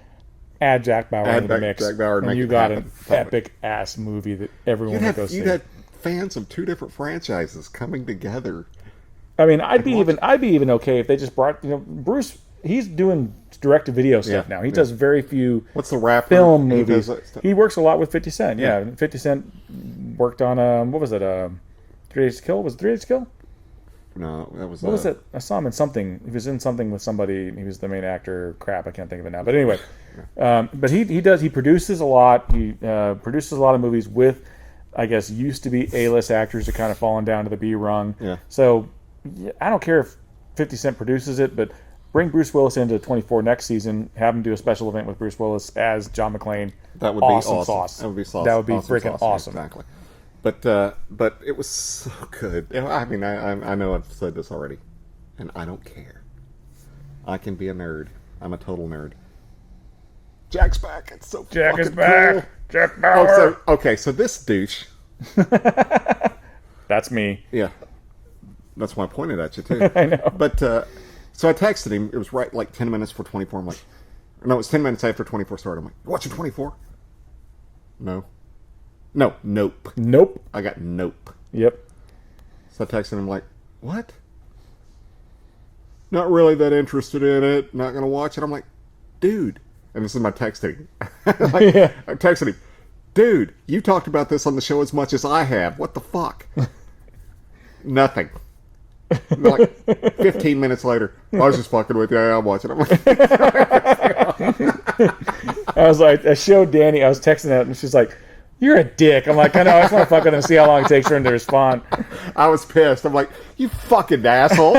add Jack Bauer into the mix. Jack Bauer and you got an epic-ass movie that everyone would go see. You'd have fans of 2 different franchises coming together. I mean, I'd be even okay if they just brought, Bruce, he's doing direct-to-video stuff now. He does very few What's the rapper? film movies. He works a lot with 50 Cent. Yeah, 50 Cent worked on, what was it, 3 Days to Kill? Was it 3 Days to Kill? No, that was... What was it? I saw him in something. He was in something with somebody. He was the main actor. Crap, I can't think of it now. But anyway, but he produces a lot. He produces a lot of movies with, I guess, used to be A-list actors that kind of fallen down to the B rung. Yeah. So I don't care if 50 Cent produces it, but bring Bruce Willis into 24 next season. Have him do a special event with Bruce Willis as John McClane. That would be awesome. Sauce. That would be sauce. That would be freaking awesome. Exactly. But it was so good. I mean, I know I've said this already, and I don't care. I can be a nerd. I'm a total nerd. Jack's back. It's so Jack fucking is back. cool. Jack Bauer. So this douche. That's me. Yeah. That's why I pointed at you, too. I know. But, so I texted him. It was right like 10 minutes for 24. I'm like, no, it was 10 minutes after 24 started. I'm like, you watching 24? No. No, nope. Nope. I got nope. Yep. So I texted him like, what? Not really that interested in it. Not going to watch it. I'm like, dude. And this is my texting. Yeah. I'm texting him. Dude, you talked about this on the show as much as I have. What the fuck? Nothing. Like 15 minutes later, I was just fucking with you. Yeah, I'm watching. I'm like, I showed Danny, I was texting that, and she's like, you're a dick. I'm like, I know, I just want to fuck with him and see how long it takes for him to respond. I was pissed. I'm like, you fucking asshole.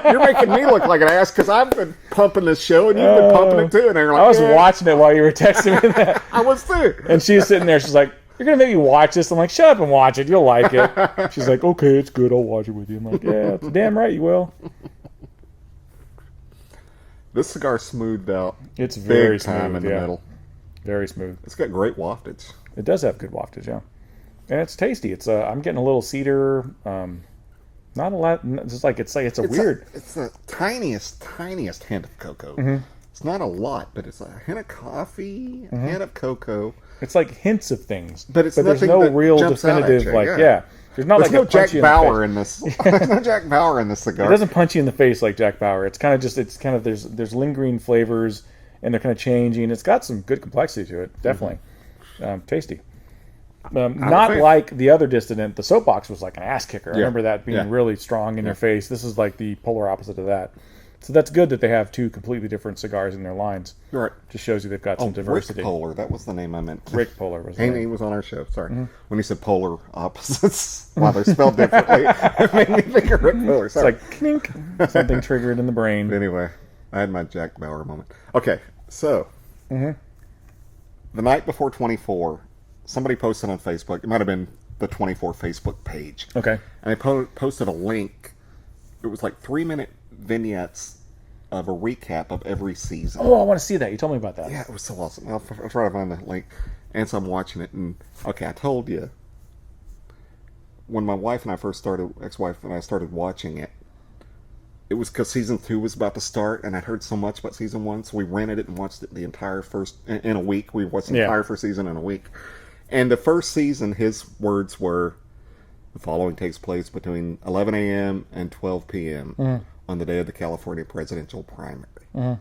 You're making me look like an ass because I've been pumping this show and you've been pumping it too. And they're like, I was watching it while you were texting me that. I was too. And she's sitting there, she's like, you're going to make me watch this? I'm like, shut up and watch it. You'll like it. She's like, okay, it's good. I'll watch it with you. I'm like, yeah, it's damn right you will. This cigar smoothed out. It's very big time smooth, in the middle. Very smooth. It's got great waftage. It does have good waftage, yeah. And it's tasty. It's I'm getting a little cedar. Not a lot. It's a weird. It's the tiniest hint of cocoa. Mm-hmm. It's not a lot, but it's a hint of coffee, a hint of cocoa. It's like hints of things, but there's no real definitive There's not there's like no Jack Bauer in this. There's no Jack Bauer in this cigar. It doesn't punch you in the face like Jack Bauer. It's kind of there's lingering flavors and they're kind of changing. It's got some good complexity to it, definitely. Tasty. Not like the other Dissident. The Soapbox was like an ass kicker. I remember that being really strong in your face. This is like the polar opposite of that. So that's good that they have two completely different cigars in their lines. Right. Just shows you they've got some diversity. Rick Polar, that was the name I meant. Rick Polar was the name. He was on our show, sorry. When he said polar opposites, while they're spelled differently, it made me think of Rick Polar. Sorry. It's like, clink, something triggered in the brain. But anyway, I had my Jack Bauer moment. Okay, so, the night before 24, somebody posted on Facebook, it might have been the 24 Facebook page. Okay. And they posted a link. It was like 3-minute vignettes of a recap of every season. Oh, I want to see that. You told me about that. Yeah, it was so awesome. I'll try to find the link. And so I'm watching it, and okay, I told you, when my wife and I ex-wife and I started watching it, it was because season 2 was about to start, and I'd heard so much about season 1, so we rented it and watched it the entire in a week. We watched the entire first season in a week. And the first season, his words were, the following takes place between 11 a.m. and 12 p.m. On the day of the California presidential primary.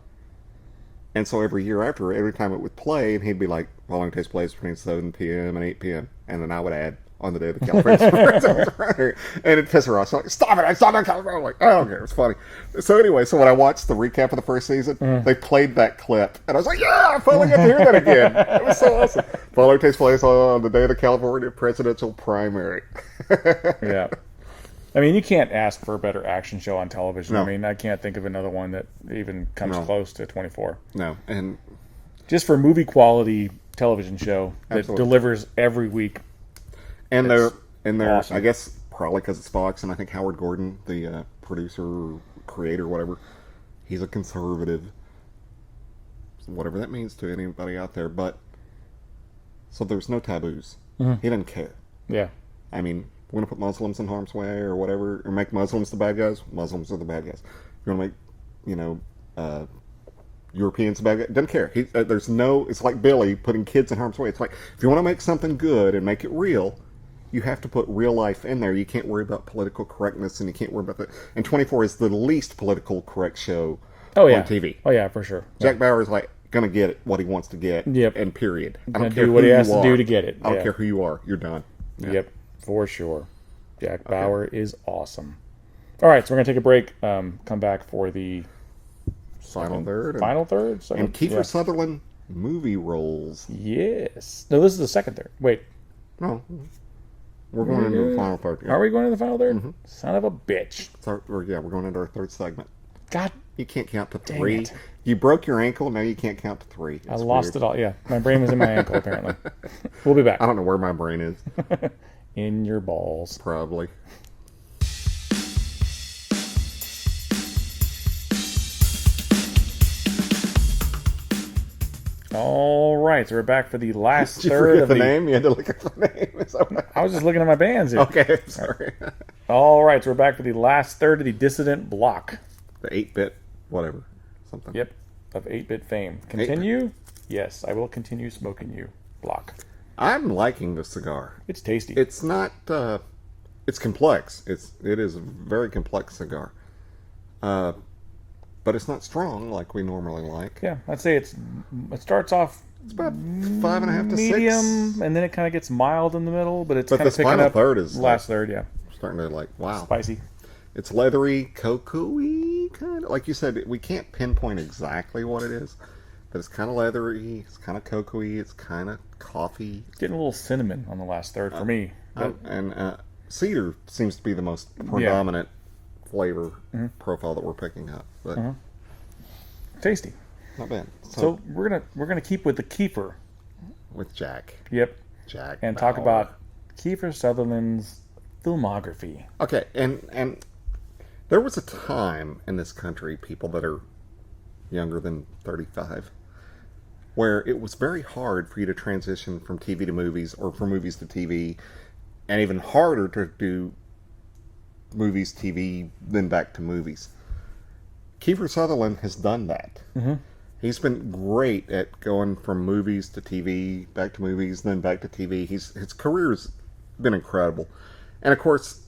And so every year after, every time it would play, and he'd be like, following takes place between 7 p.m. and 8 p.m. And then I would add, on the day of the California presidential primary. And it'd piss her off. So I'm like, stop it, California. I'm like, I don't care, it was funny. So anyway, so when I watched the recap of the first season, they played that clip. And I was like, yeah, I finally got to hear that again. It was so awesome. Following takes place on the day of the California presidential primary. Yeah. I mean, you can't ask for a better action show on television. No. I mean, I can't think of another one that even comes close to 24. No, and just for movie quality television show that delivers every week. And they're awesome. I guess probably because it's Fox, and I think Howard Gordon, the producer, creator, whatever, he's a conservative. Whatever that means to anybody out there, but so there's no taboos. He doesn't care. Yeah. I mean, we're going to put Muslims in harm's way or whatever, or make Muslims the bad guys. Muslims are the bad guys. You're going to make, Europeans the bad guys. Doesn't care. There's no, it's like Billy putting kids in harm's way. It's like, if you want to make something good and make it real, you have to put real life in there. You can't worry about political correctness, and you can't worry about that. And 24 is the least political correct show on TV. Oh, yeah, for sure. Jack Bauer is like, going to get what he wants to get, and period. I don't care do what he has to do to get it. I don't care who you are. You're done. Yeah. Yep, for sure. Jack Bauer is awesome. All right, so we're going to take a break, come back for the final third. And Kiefer Sutherland movie roles. Yes. No, this is the second third. Wait. No. We're going into the final third. Yeah. Are we going to the final third? Son of a bitch. We're going into our third segment. God, you can't count to dang 3. it. You broke your ankle. Now you can't count to 3. It's I lost weird. it all. Yeah, my brain was in my ankle, apparently. We'll be back. I don't know where my brain is. In your balls. Probably. All right, so we're back for the last Did you third forget of the name? You had to look at the name. Is that what- I was just looking at my bands here. Okay, sorry. All right, so we're back for the last third of the Dissident Bloc. The 8-bit, whatever, something. Yep, of 8-bit fame. Continue? Yes, I will continue smoking you. Bloc. I'm liking the cigar. It's tasty. It's not. It's complex. It is a very complex cigar. But it's not strong like we normally like. Yeah, I'd say it starts off It's about 5.5 to 6. medium, and then it kind of gets mild in the middle, but it's But kind of this picking final up. third is Last third, yeah. starting to like, wow. Spicy. It's leathery, cocoa-y, kind of. Like you said, we can't pinpoint exactly what it is, but it's kind of leathery, it's kind of cocoa-y, it's kind of coffee. It's getting a little cinnamon on the last third for me. But And cedar seems to be the most predominant flavor profile that we're picking up. But tasty. not bad. So we're gonna keep with the Kiefer. With Jack. Yep. Jack And Bauer. talk about Kiefer Sutherland's filmography. Okay, and there was a time in this country, people that are younger than 35, where it was very hard for you to transition from TV to movies or from movies to TV, and even harder to do movies, TV, then back to movies. Kiefer Sutherland has done that. Mm-hmm. He's been great at going from movies to TV, back to movies, then back to TV. His career's been incredible. And of course,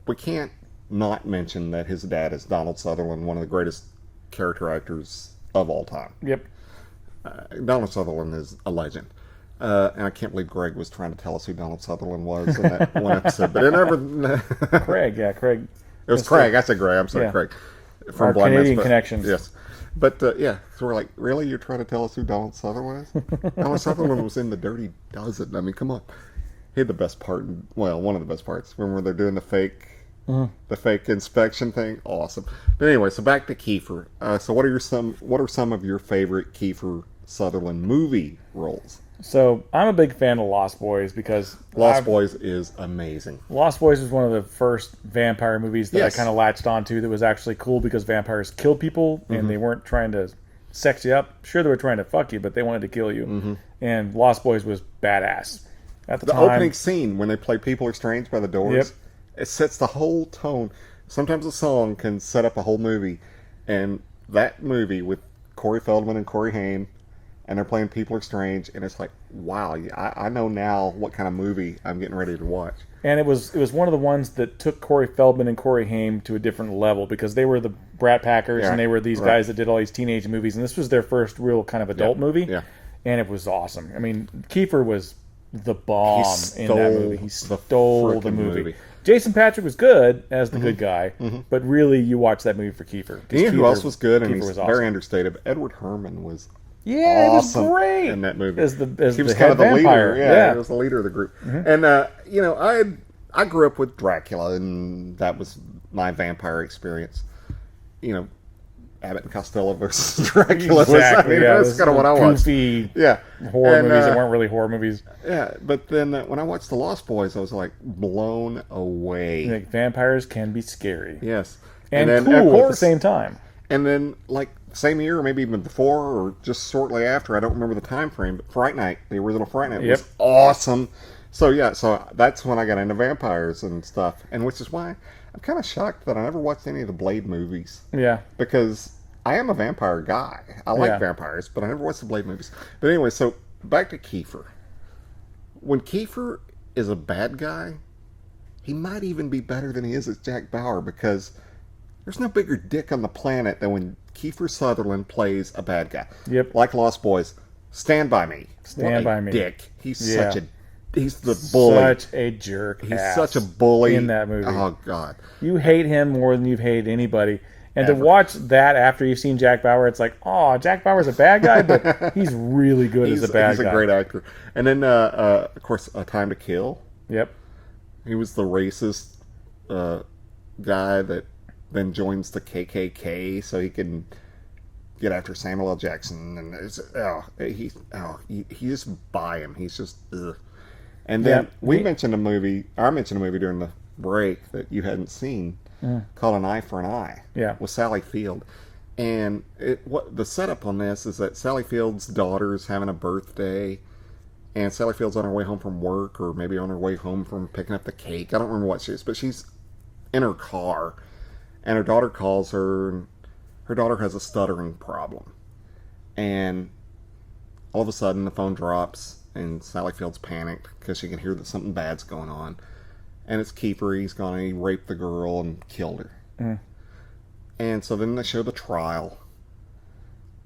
we can't not mention that his dad is Donald Sutherland, one of the greatest character actors of all time. Yep. Donald Sutherland is a legend. And I can't believe Greg was trying to tell us who Donald Sutherland was in that one episode. But it never... Craig, yeah, Craig. It was Craig. I said Greg. I'm sorry, Yeah. Craig. Our Blind Canadian Man's- connections. Yes. But, yeah. So we're like, really? You're trying to tell us who Donald Sutherland is? Donald Sutherland was in The Dirty Dozen. I mean, come on. He had the best part. Well, one of the best parts. Remember they're doing the fake inspection thing? Awesome. But anyway, so back to Kiefer. So what are some of your favorite Kiefer Sutherland movie roles? So I'm a big fan of Lost Boys because Lost Boys is amazing. Lost Boys was one of the first vampire movies that Yes. I kind of latched onto that was actually cool because vampires killed people and they weren't trying to sex you up. Sure, they were trying to fuck you, but they wanted to kill you. And Lost Boys was badass. At the The time, opening scene when they play People Are Strange by the Doors, Yep. it sets the whole tone. Sometimes a song can set up a whole movie. And that movie with Corey Feldman and Corey Haim, and they're playing People Are Strange, and it's like, wow, I know now what kind of movie I'm getting ready to watch. and it was one of the ones that took Corey Feldman and Corey Haim to a different level because they were the Brat Packers Yeah, and they were these right. guys that did all these teenage movies, and this was their first real kind of adult movie. Yeah. And it was awesome. I mean, Kiefer was the bomb He in that stole movie. He the stole the frickin' movie. movie. Jason Patrick was good as the good guy, but really you watch that movie for Kiefer. 'cause You know who Kiefer- else was good, and Kiefer he's was very awesome. understated? Edward Herrmann was Yeah, awesome it was great in that movie. As he the was head kind of the vampire. leader. Yeah, he was the leader of the group. And I grew up with Dracula, and that was my vampire experience. You know, Abbott and Costello versus Dracula. Exactly. That's those kind of what I watched. Goofy Yeah, horror And, movies that weren't really horror movies. Yeah, but then when I watched The Lost Boys, I was like blown away. Like, vampires can be scary Yes, and then, cool of at course, the same time. And then, like, same year, or maybe even before, or just shortly after, I don't remember the time frame, but Fright Night, the original Fright Night, was awesome. So, yeah, so that's when I got into vampires and stuff, and which is why I'm kind of shocked that I never watched any of the Blade movies, Yeah. because I am a vampire guy. I like Yeah. vampires, but I never watched the Blade movies. But anyway, so back to Kiefer. When Kiefer is a bad guy, he might even be better than he is as Jack Bauer, because there's no bigger dick on the planet than when Kiefer Sutherland plays a bad guy. Yep. Like Lost Boys. Stand By Me. Stand What a By Me. dick. He's Yeah. he's the bully. Such a jerk. He's ass such a bully in that movie. Oh, God. You hate him more than you've hated anybody. And to Ever. watch that after you've seen Jack Bauer, it's like, oh, Jack Bauer's a bad guy, but he's really good as a bad He's guy. a great actor. And then, of course, A Time to Kill. Yep. He was the racist guy that then joins the KKK so he can get after Samuel L. Jackson, and he just buy him. He's just ugh. And then I mentioned a movie during the break that you hadn't seen called An Eye for an Eye. Yeah, with Sally Field. And the setup on this is that Sally Field's daughter is having a birthday, and Sally Field's on her way home from work, or maybe on her way home from picking up the cake. I don't remember what she is, but she's in her car, and her daughter calls her, and her daughter has a stuttering problem. And all of a sudden, the phone drops, and Sally Field's panicked because she can hear that something bad's going on. And it's Kiefer. He raped the girl and killed her. Mm. And so then they show the trial.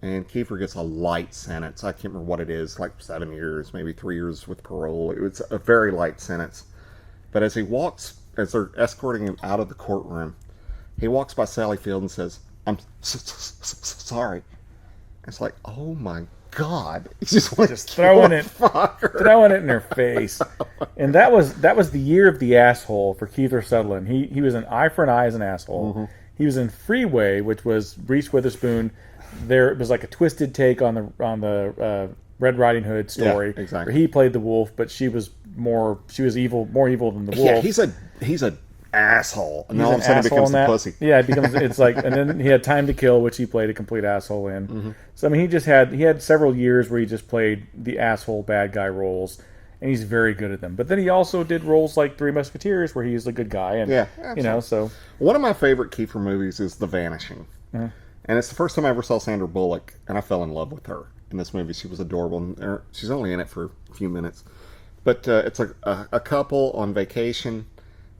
And Kiefer gets a light sentence. I can't remember what it is, like 7 years, maybe 3 years with parole. It's a very light sentence. But as they're escorting him out of the courtroom, he walks by Sally Field and says, "I'm sorry." It's like, oh my God. He just throwing it in her face. And that was the year of the asshole for Kiefer Sutherland. He was an eye for an eye as an asshole. Mm-hmm. He was in Freeway, which was Reese Witherspoon. It was like a twisted take on the Red Riding Hood story. Yeah, exactly. Where he played the wolf, but she was more evil than the wolf. Yeah, he's a asshole. And all of a sudden he becomes the pussy. Yeah, and then he had Time to Kill, which he played a complete asshole in. Mm-hmm. So I mean, he had several years where he just played the asshole bad guy roles, and he's very good at them. But then he also did roles like Three Musketeers, where he's the good guy, and so one of my favorite Kiefer movies is The Vanishing, and it's the first time I ever saw Sandra Bullock, and I fell in love with her in this movie. She was adorable, and she's only in it for a few minutes, but it's a couple on vacation.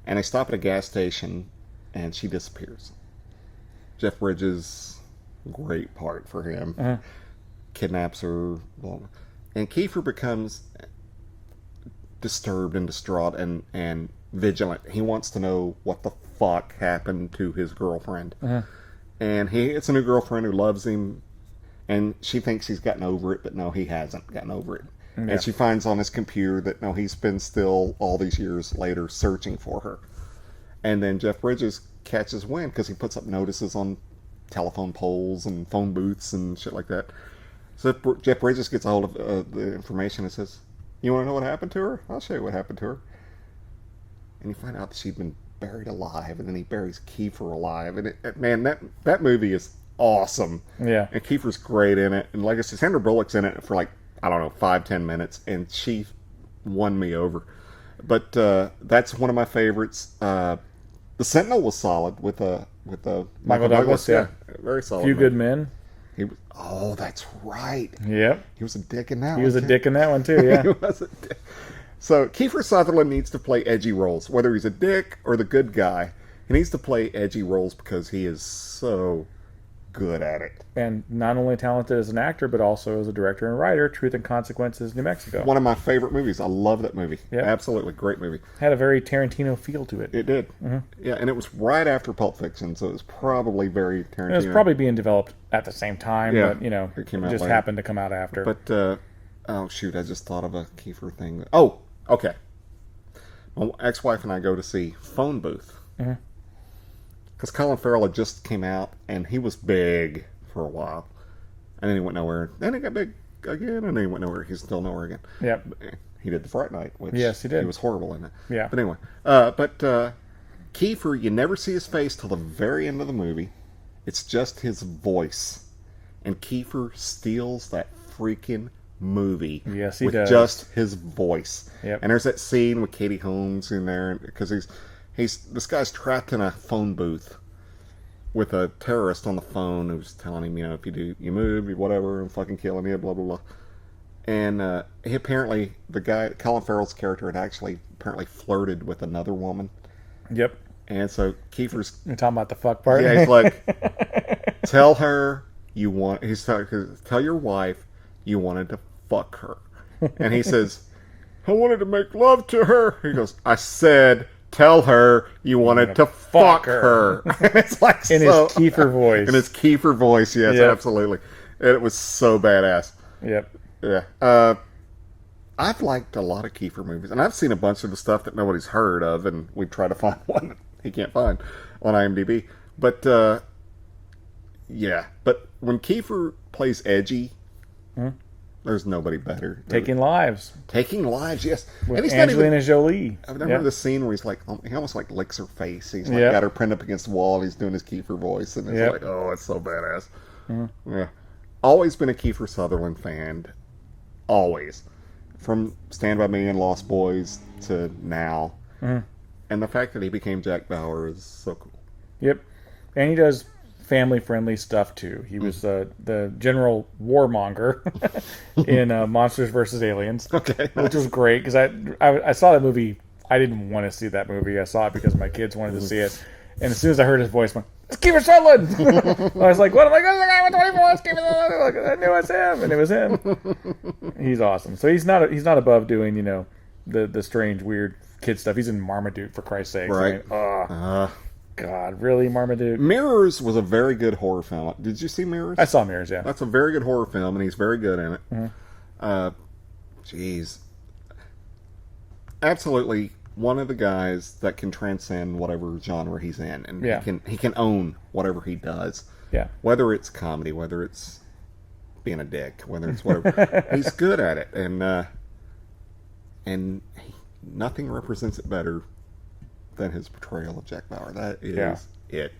And they stop at a gas station, and she disappears. Jeff Bridges, great part for him, kidnaps her. And Kiefer becomes disturbed and distraught and vigilant. He wants to know what the fuck happened to his girlfriend. And it's a new girlfriend who loves him, and she thinks he's gotten over it, but no, he hasn't gotten over it. Yeah. And she finds on his computer that no, he's been still all these years later searching for her. And then Jeff Bridges catches wind because he puts up notices on telephone poles and phone booths and shit like that. So Jeff Bridges gets a hold of the information and says, "You want to know what happened to her? I'll show you what happened to her." And you find out that she'd been buried alive, and then he buries Kiefer alive. And man, that movie is awesome. Yeah. And Kiefer's great in it. And like I said, Sandra Bullock's in it for 5-10 minutes, and she won me over. But that's one of my favorites. The Sentinel was solid with Michael Douglas. Yeah, very solid. Few Good Men. That's right. Yep. He was a dick in that one. He was a dick in that one too. Yeah. He was a dick. So Kiefer Sutherland needs to play edgy roles, whether he's a dick or the good guy. He needs to play edgy roles because he is so good at it. And not only talented as an actor, but also as a director and writer. Truth and Consequences, New Mexico. One of my favorite movies. I love that movie. Yep. Absolutely great movie. Had a very Tarantino feel to it. It did. Mm-hmm. Yeah, and it was right after Pulp Fiction, so it was probably very Tarantino. It was probably being developed at the same time, but it just later. Happened to come out after. But oh shoot, I just thought of a Kiefer thing. Oh, okay. My ex-wife and I go to see Phone Booth. Because Colin Farrell had just came out, and he was big for a while. And then he went nowhere. Then he got big again, and then he went nowhere. He's still nowhere again. Yep. He did The Fright Night, which yes, he did. He was horrible in it. Yeah. But anyway, Kiefer, you never see his face till the very end of the movie. It's just his voice. And Kiefer steals that freaking movie. Yes, he with does. Just his voice. Yep. And there's that scene with Katie Holmes in there, because this guy's trapped in a phone booth with a terrorist on the phone who's telling him, if you move, whatever, I'm fucking killing you, blah, blah, blah. And he apparently, the guy, Colin Farrell's character, had actually apparently flirted with another woman. Yep. And so Kiefer's... You're talking about the fuck part? Yeah, he's like, tell your wife you wanted to fuck her. And he says, I wanted to make love to her. He goes, I said... Tell her you wanted to fuck her. It's like in his Kiefer voice. In his Kiefer voice, yes, yep. Absolutely. And it was so badass. Yep. Yeah. I've liked a lot of Kiefer movies, and I've seen a bunch of the stuff that nobody's heard of, and we try to find one that he can't find on IMDb. But, yeah. But when Kiefer plays edgy, there's nobody better. Taking lives. Taking lives, yes. With and he's Angelina Jolie. I remember the scene where he's like, he almost like licks her face. He's like got her pinned up against the wall and he's doing his Kiefer voice. And it's like, oh, it's so badass. Yeah. Always been a Kiefer Sutherland fan. Always. From Stand By Me and Lost Boys to now. And the fact that he became Jack Bauer is so cool. Yep. And he does family-friendly stuff, too. He was the general warmonger in Monsters vs. Aliens. Okay. Which was great, because I saw that movie. I didn't want to see that movie. I saw it because my kids wanted to see it. And as soon as I heard his voice, I went, it's Kiefer Sutherland! I was like, what? I'm like, oh, the guy with 24, it's Kiefer Sutherland! I knew it was him, and it was him. He's awesome. So he's not above doing, the strange, weird kid stuff. He's in Marmaduke, for Christ's sake. Right. God, really, Marmaduke? Mirrors was a very good horror film. Did you see Mirrors? I saw Mirrors, yeah. That's a very good horror film, and he's very good in it. Jeez. Absolutely one of the guys that can transcend whatever genre he's in, and he can own whatever he does. Yeah. Whether it's comedy, whether it's being a dick, whether it's whatever. He's good at it, and nothing represents it better than his portrayal of Jack Bauer. That is it.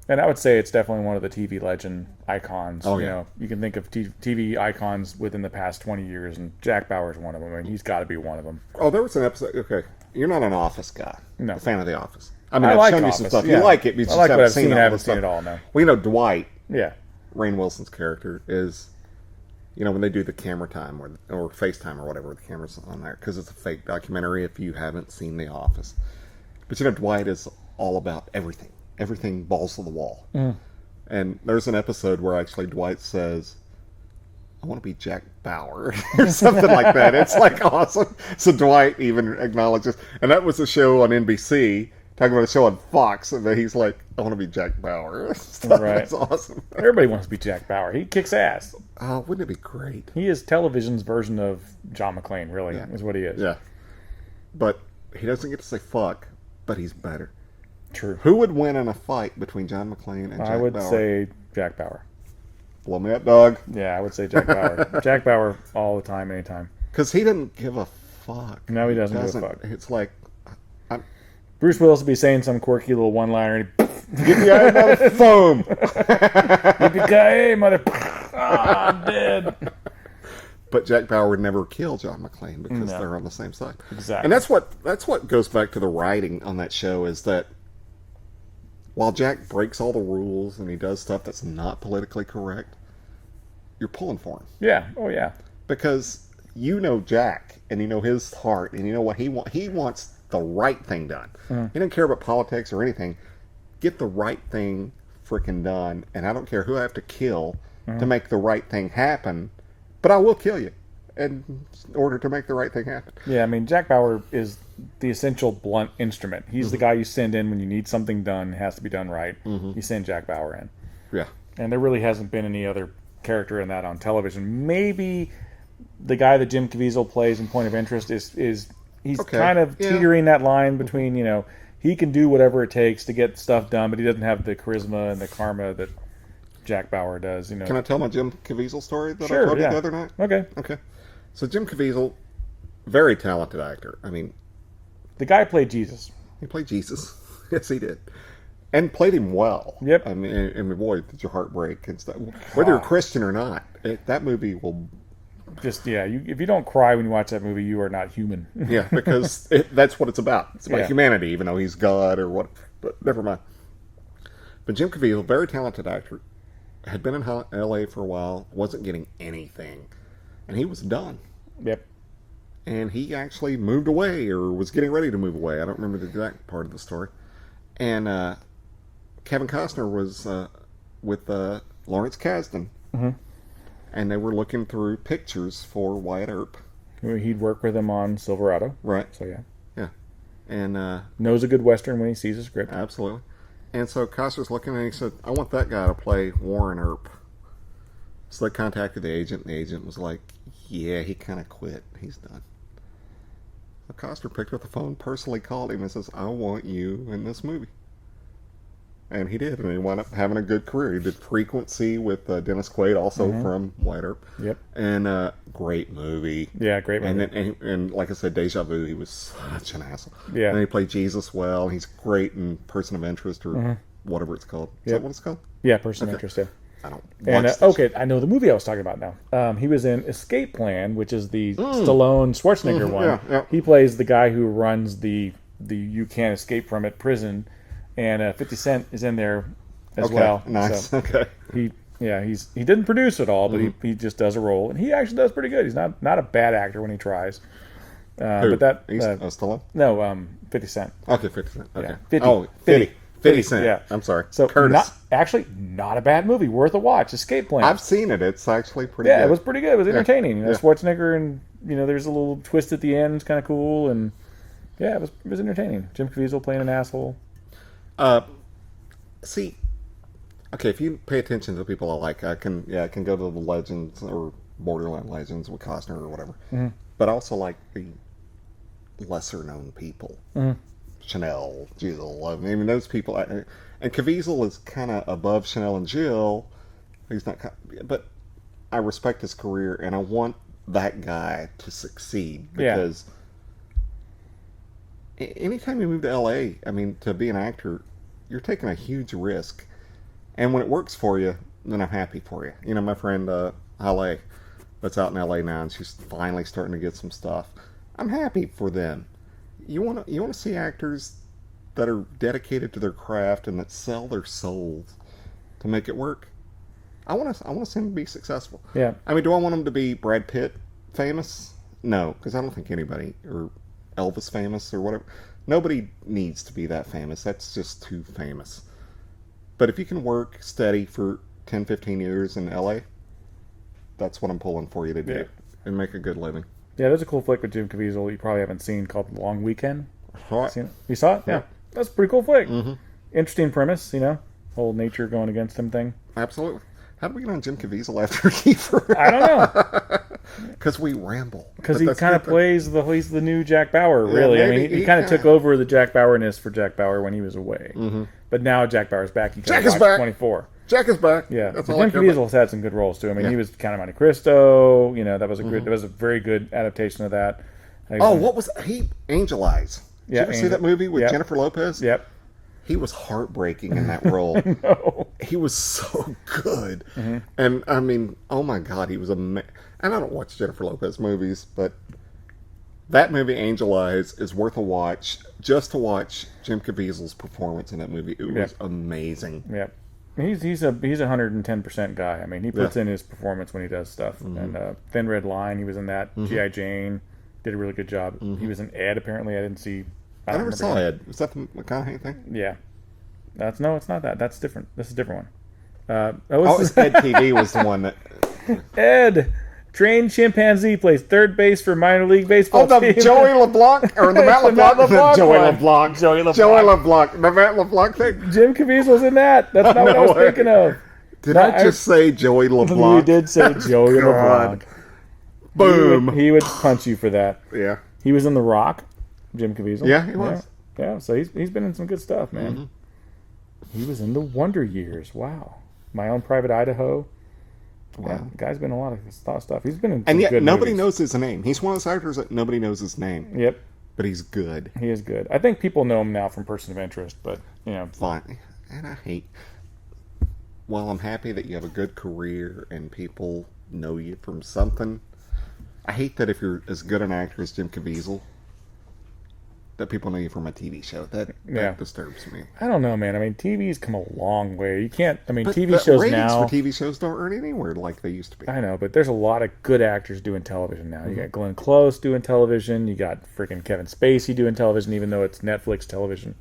And I would say it's definitely one of the TV legend icons. Oh, yeah. You can think of TV icons within the past 20 years, and Jack Bauer's one of them. I mean, he's got to be one of them. Oh, there was an episode. Okay, you're not an Office guy. No. A fan of The Office. I mean, I I've like shown you Office, some stuff. yeah. You like it, but you I just like what haven't I've seen seen. all I the haven't stuff. seen it all, no. Well, Dwight, Yeah. Rainn Wilson's character, is, when they do the camera time or FaceTime or whatever, the camera's on there, because it's a fake documentary if you haven't seen The Office. But Dwight is all about everything. Everything balls to the wall. And there's an episode where actually Dwight says, I want to be Jack Bauer, or something like that. It's like awesome. So Dwight even acknowledges, and that was a show on NBC, talking about a show on Fox, and then he's like, I want to be Jack Bauer. That's awesome. Everybody wants to be Jack Bauer. He kicks ass. Oh, wouldn't it be great? He is television's version of John McClane, really, is what he is. Yeah. But he doesn't get to say fuck, but he's better. True. Who would win in a fight between John McClane and Jack Bauer? I would say Jack Bauer. Blow me up, dog. Yeah, I would say Jack Bauer. Jack Bauer all the time, anytime. Because he didn't give a fuck. No, he doesn't give a fuck. It's like... Bruce Willis would be saying some quirky little one-liner, and Get me out of the foam! Yippee-ki-yay, mother... I'm dead. But Jack Bauer would never kill John McClane because they're on the same side. Exactly. And that's what goes back to the writing on that show, is that while Jack breaks all the rules and he does stuff that's not politically correct, you're pulling for him. Yeah. Oh, yeah. Because you know Jack, and you know his heart, and you know what he wants. He wants the right thing done. He doesn't care about politics or anything. Get the right thing freaking done, and I don't care who I have to kill to make the right thing happen, but I will kill you in order to make the right thing happen. Yeah, I mean, Jack Bauer is the essential blunt instrument. He's the guy you send in when you need something done. It has to be done right. You send Jack Bauer in. Yeah. And there really hasn't been any other character in that on television. Maybe the guy that Jim Caviezel plays in Point of Interest is he's kind of teetering that line between, he can do whatever it takes to get stuff done, but he doesn't have the charisma and the karma that Jack Bauer does. Can I tell my Jim Caviezel story that I told you the other night? Okay. So Jim Caviezel, very talented actor. I mean, the guy played Jesus. He played Jesus. Yes, he did. And played him well. Yep. I mean, boy, did your heart break and stuff. Whether you're Christian or not, that movie will... Just, if you don't cry when you watch that movie, you are not human. Yeah, because that's what it's about. It's about humanity, even though he's God or what. But never mind. But Jim Caviezel, very talented actor, had been in L.A. for a while, wasn't getting anything. And he was done. Yep. And he actually moved away, or was getting ready to move away. I don't remember the exact part of the story. And Kevin Costner was with Lawrence Kasdan. And they were looking through pictures for Wyatt Earp. He'd work with him on Silverado. Right. So, yeah. Yeah. And knows a good Western when he sees a script. Absolutely. And so Costner's looking and he said, I want that guy to play Warren Earp. So they contacted the agent, and the agent was like, yeah, he kind of quit. He's done. So Costner picked up the phone, personally called him, and says, I want you in this movie. And he did, and he wound up having a good career. He did Frequency with Dennis Quaid, also from White Earp. Yep. And great movie. Yeah, great movie. And like I said, Deja Vu, he was such an asshole. Yeah. And he played Jesus well. He's great in Person of Interest or whatever it's called. Is that what it's called? Yeah, Person of Interest, yeah. I don't watch okay, I know the movie I was talking about now. He was in Escape Plan, which is the Stallone Schwarzenegger one. Yeah, yeah. He plays the guy who runs the You Can't Escape From It prison, and 50 Cent is in there as well. Nice. So okay. He didn't produce it all, but he just does a role, and he actually does pretty good. He's not a bad actor when he tries. But that Stallone? No, 50 Cent. Okay, 50 Cent. Okay. Yeah, 50 Cent. Yeah. I'm sorry. So Curtis. Not a bad movie, worth a watch. Escape Plan. I've seen it. It's actually pretty good. Yeah, it was pretty good. It was entertaining. Schwarzenegger, and there's a little twist at the end. It's kind of cool, and yeah, it was entertaining. Jim Caviezel playing an asshole. See, okay, if you pay attention to the people I like, I can go to the Legends or Borderline Legends with Costner or whatever. Mm-hmm. But I also like the lesser known people. Mm-hmm. Chanel, Jill. I mean, those people. And Caviezel is kind of above Chanel and Jill. He's not, but I respect his career, and I want that guy to succeed because anytime you move to LA, I mean, to be an actor, you're taking a huge risk, and when it works for you, then I'm happy for you. My friend Halle, that's out in LA now, and she's finally starting to get some stuff. I'm happy for them. You want to see actors that are dedicated to their craft and that sell their souls to make it work. I want to see them be successful. Yeah. I mean, do I want them to be Brad Pitt famous? No, because I don't think anybody, or Elvis famous or whatever. Nobody needs to be that famous. That's just too famous. But if you can work steady for 10, 15 years in LA, that's what I'm pulling for you to do and make a good living. Yeah, there's a cool flick with Jim Caviezel you probably haven't seen called Long Weekend. Seen it? You saw it? Yeah. That's a pretty cool flick. Mm-hmm. Interesting premise, whole nature going against him thing. Absolutely. How did we get on Jim Caviezel after Kiefer? I don't know. Because we ramble. Because he kind of plays he's the new Jack Bauer, really. Maybe. I mean, he kind of took over the Jack Bauer-ness for Jack Bauer when he was away. Mm-hmm. But now Jack Bauer's back. You Jack is back. 24. Jack is back. Yeah. Jim Caviezel's had some good roles, too. I mean, he was Count of Monte Cristo. That was that was a very good adaptation of that. What was Angel Eyes. Did you ever see that movie with Jennifer Lopez? Yep. He was heartbreaking in that role. No. He was so good. Mm-hmm. And, I mean, oh my God, he was amazing. And I don't watch Jennifer Lopez movies, but that movie, Angel Eyes, is worth a watch just to watch Jim Caviezel's performance in that movie. It was amazing. Yep. He's a 110% guy. I mean, he puts in his performance when he does stuff. Mm-hmm. And Thin Red Line, he was in that. Mm-hmm. G.I. Jane, did a really good job. Mm-hmm. He was in Ed, apparently. I didn't see... I never saw Ed. Was that the McConaughey thing? Yeah. It's not that. That's different. This is a different one. Ed TV was the one that... Ed! Trained chimpanzee plays third base for minor league baseball. The Joey LeBlanc? Or the Matt LeBlanc? Joey LeBlanc. The Matt LeBlanc thing? Not Caviezel's in that. That's not what I was thinking of. Did I just say Joey LeBlanc? You did say Joey LeBlanc. Boom. He would punch you for that. Yeah. He was in The Rock, Jim Caviezel. Yeah, he was. Yeah, so he's been in some good stuff, man. Mm-hmm. He was in The Wonder Years. Wow. My Own Private Idaho. Wow. Yeah, the guy's been in a lot of stuff. He's been in some good nobody movies. knows his name. He's one of those actors that nobody knows his name. Yep. But he's good. He is good. I think people know him now from Person of Interest, but, Fine. And I hate... While I'm happy that you have a good career and people know you from something, I hate that if you're as good an actor as Jim Caviezel, that people know you from a TV show. That disturbs me. I don't know, man. I mean, TV's come a long way. You can't... I mean, but TV shows ratings now... for TV shows don't earn anywhere like they used to be. I know, but there's a lot of good actors doing television now. You got Glenn Close doing television. You got freaking Kevin Spacey doing television, even though it's Netflix television.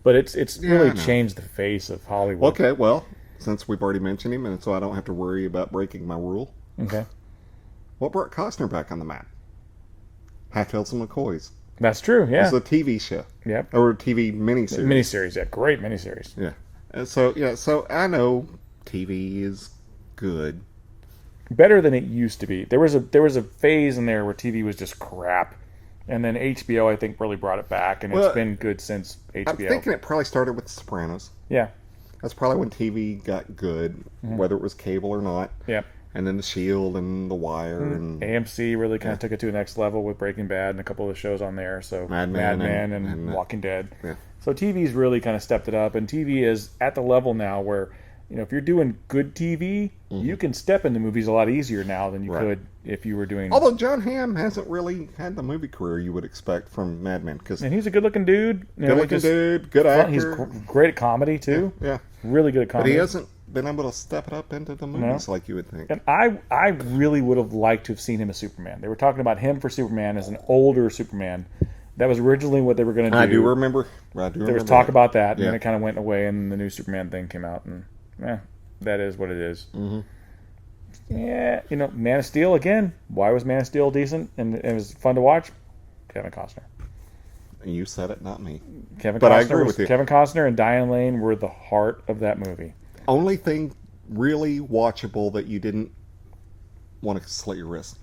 But it's really changed the face of Hollywood. Okay, well, since we've already mentioned him, and so I don't have to worry about breaking my rule. Okay. What brought Costner back on the map? Hatfields and McCoys. That's true, yeah. It's a TV show. Yep. Or a TV miniseries. Miniseries, yeah. Great miniseries. Yeah. And so I know TV is good. Better than it used to be. There was a phase in there where TV was just crap. And then HBO, I think, really brought it back, and it's been good since HBO. I'm thinking it probably started with The Sopranos. Yeah. That's probably when TV got good, whether it was cable or not. Yep. And then The Shield and The Wire and AMC really kind of took it to the next level with Breaking Bad and a couple of the shows on there. So Mad Men and Walking Dead. Yeah. So TV's really kind of stepped it up, and TV is at the level now where, if you're doing good TV, you can step into movies a lot easier now than you could if you were doing. Although John Hamm hasn't really had the movie career you would expect from Mad Men, and he's a good-looking dude. Good-looking dude, good actor. He's great at comedy too. Yeah, really good at comedy. But he hasn't been able to step it up into the movies like you would think. And I really would have liked to have seen him as Superman. They were talking about him for Superman as an older Superman. That was originally what they were going to do. I do remember. There was talk about that, and then it kind of went away, and the new Superman thing came out, and that is what it is. Mm-hmm. Yeah, Man of Steel again. Why was Man of Steel decent and it was fun to watch? Kevin Costner. You said it, not me. I agree with you. Kevin Costner and Diane Lane were the heart of that movie. Only thing really watchable that you didn't want to slit your wrist,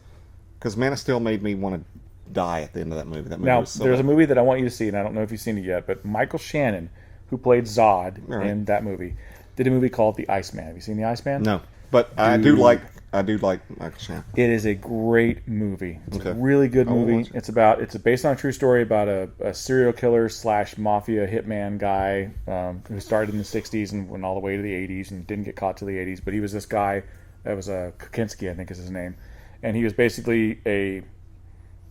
because Man of Steel made me want to die at the end of that movie. Now, there's a movie that I want you to see, and I don't know if you've seen it yet, but Michael Shannon, who played Zod in that movie, did a movie called The Iceman. Have you seen The Iceman? No, but I do like Michael Shannon. It is a great movie. It's a really good movie. It's based on a true story about a serial killer / mafia hitman guy who started in the 60s and went all the way to the 80s and didn't get caught till the 80s. But he was this guy that was Kokinski, I think is his name, and he was basically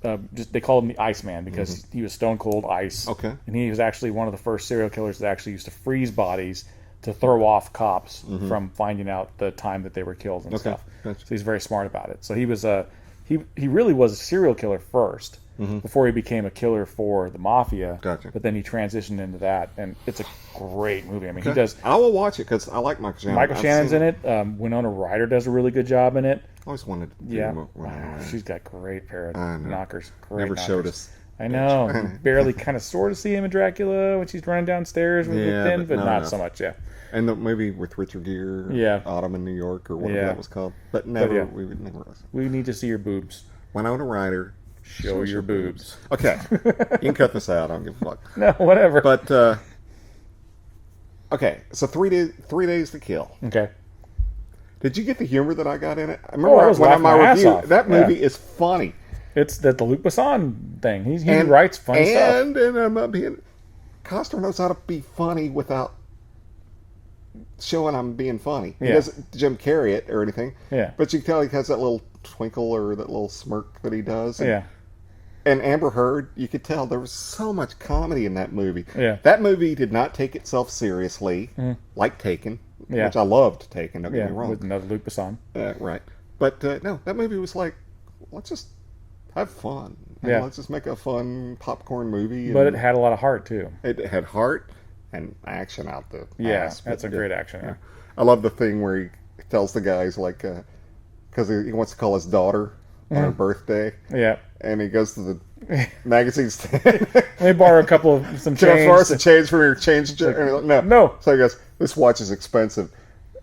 they called him the Iceman because he was stone cold ice. Okay. And he was actually one of the first serial killers that actually used to freeze bodies to throw off cops from finding out the time that they were killed and stuff. Gotcha. So he's very smart about it. So he was he really was a serial killer first before he became a killer for the mafia. Gotcha. But then he transitioned into that, and it's a great movie. I mean, he does. I will watch it because I like Michael Shannon. Michael Shannon's in it. Winona Ryder does a really good job in it. I always wanted to do she's got great pair of knockers. Never showed us. I know. Barely kind of sort of see him in Dracula when she's running downstairs with Finn, but not so much, And the movie with Richard Gere, Autumn in New York, or whatever that was called. But never, we would never listen. We need to see your boobs. Winona Ryder, show your boobs. Okay. You can cut this out. I don't give a fuck. No, whatever. But, okay, so 3 Days to Kill. Okay. Did you get the humor that I got in it? I remember when my review, that movie is funny. It's the Luc Besson thing. He writes funny stuff. And Costner knows how to be funny without showing I'm being funny. He doesn't Jim Carrey it or anything. Yeah. But you can tell he has that little twinkle or that little smirk that he does. And Amber Heard, you could tell there was so much comedy in that movie. Yeah. That movie did not take itself seriously, like Taken, which I loved Taken, don't get me wrong. With another Luc Besson. Right. But no, that movie was like, let's just have fun. Let's just make a fun popcorn movie. But it had a lot of heart, too. It had heart and action out the ass. That's a great action. Yeah. I love the thing where he tells the guys, like, because he wants to call his daughter on her birthday. Yeah. And he goes to the magazine stand. Let me borrow some change. Can I borrow some change from your change? No. So he goes, this watch is expensive,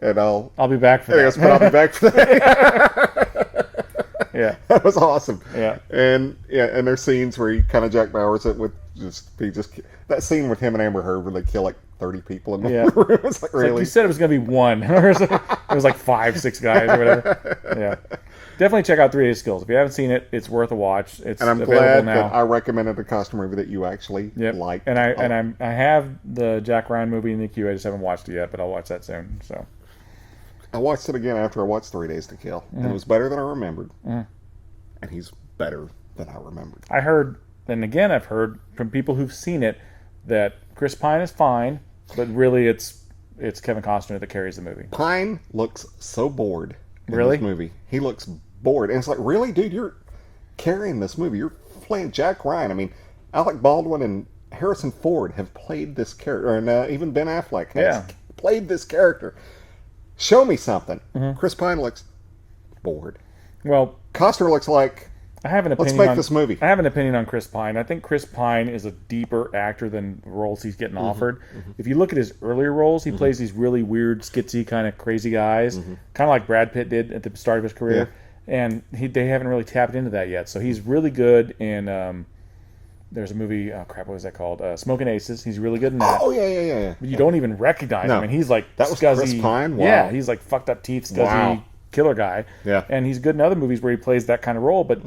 and I'll be back for that. He goes, but I'll be back for that. Yeah. That was awesome. Yeah. And there's scenes where he kind of Jack Bauer's it with that scene with him and Amber Heard where they kill like 30 people in the room. It was like, really? You said it was going to be one. It was like 5-6 guys or whatever. Yeah. Definitely check out 3 Days to Kill. If you haven't seen it, it's worth a watch. It's I'm glad that I recommended a customer movie that you actually liked. And I have the Jack Ryan movie in the queue. I just haven't watched it yet, but I'll watch that soon. So I watched it again after I watched 3 Days to Kill, and it was better than I remembered. And he's better than I remembered. I heard, and again, I've heard from people who've seen it that Chris Pine is fine, but really it's Kevin Costner that carries the movie. Pine looks so bored in this movie. He looks bored, and it's like, really, dude, you're carrying this movie. You're playing Jack Ryan. I mean, Alec Baldwin and Harrison Ford have played this character, and even Ben Affleck has played this character. Show me something. Chris Pine looks bored. Well, Costner looks like, I have an opinion. Let's make this movie. I have an opinion on Chris Pine. I think Chris Pine is a deeper actor than roles he's getting offered. If you look at his earlier roles, he plays these really weird, skitsy, kind of crazy guys, kind of like Brad Pitt did at the start of his career. And they haven't really tapped into that yet. So he's really good in There's a movie, what was that called? Smoking Aces. He's really good in that. Oh, yeah. You don't even recognize him. And he's like that was scuzzy. Chris Pine? Wow. Yeah, he's like fucked up teeth, scuzzy killer guy. Yeah. And he's good in other movies where he plays that kind of role. But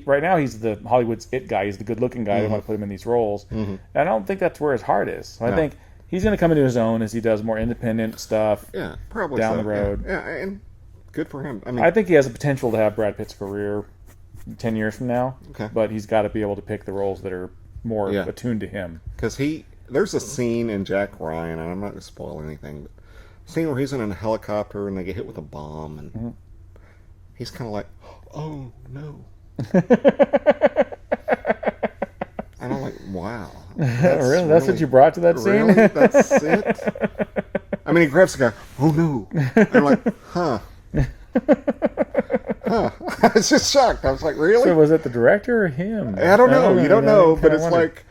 right now he's the Hollywood's it guy. He's the good-looking guy. They want to put him in these roles. And I don't think that's where his heart is. So I think he's going to come into his own as he does more independent stuff. Yeah, probably down the road. Yeah, and good for him. I think he has the potential to have Brad Pitt's career 10 years from now. Okay. But he's got to be able to pick the roles that are more attuned to him. Because there's a scene in Jack Ryan, and I'm not going to spoil anything, but a scene where he's in a helicopter and they get hit with a bomb, and he's kind of like, oh, no. And I'm like, wow. Really? That's what you brought to that scene? Really? That's it? I mean, he grabs the guy, oh, no. And I'm like, huh. I was just shocked. I was like, really? So was it the director or him? I don't know. You don't know, but it's like,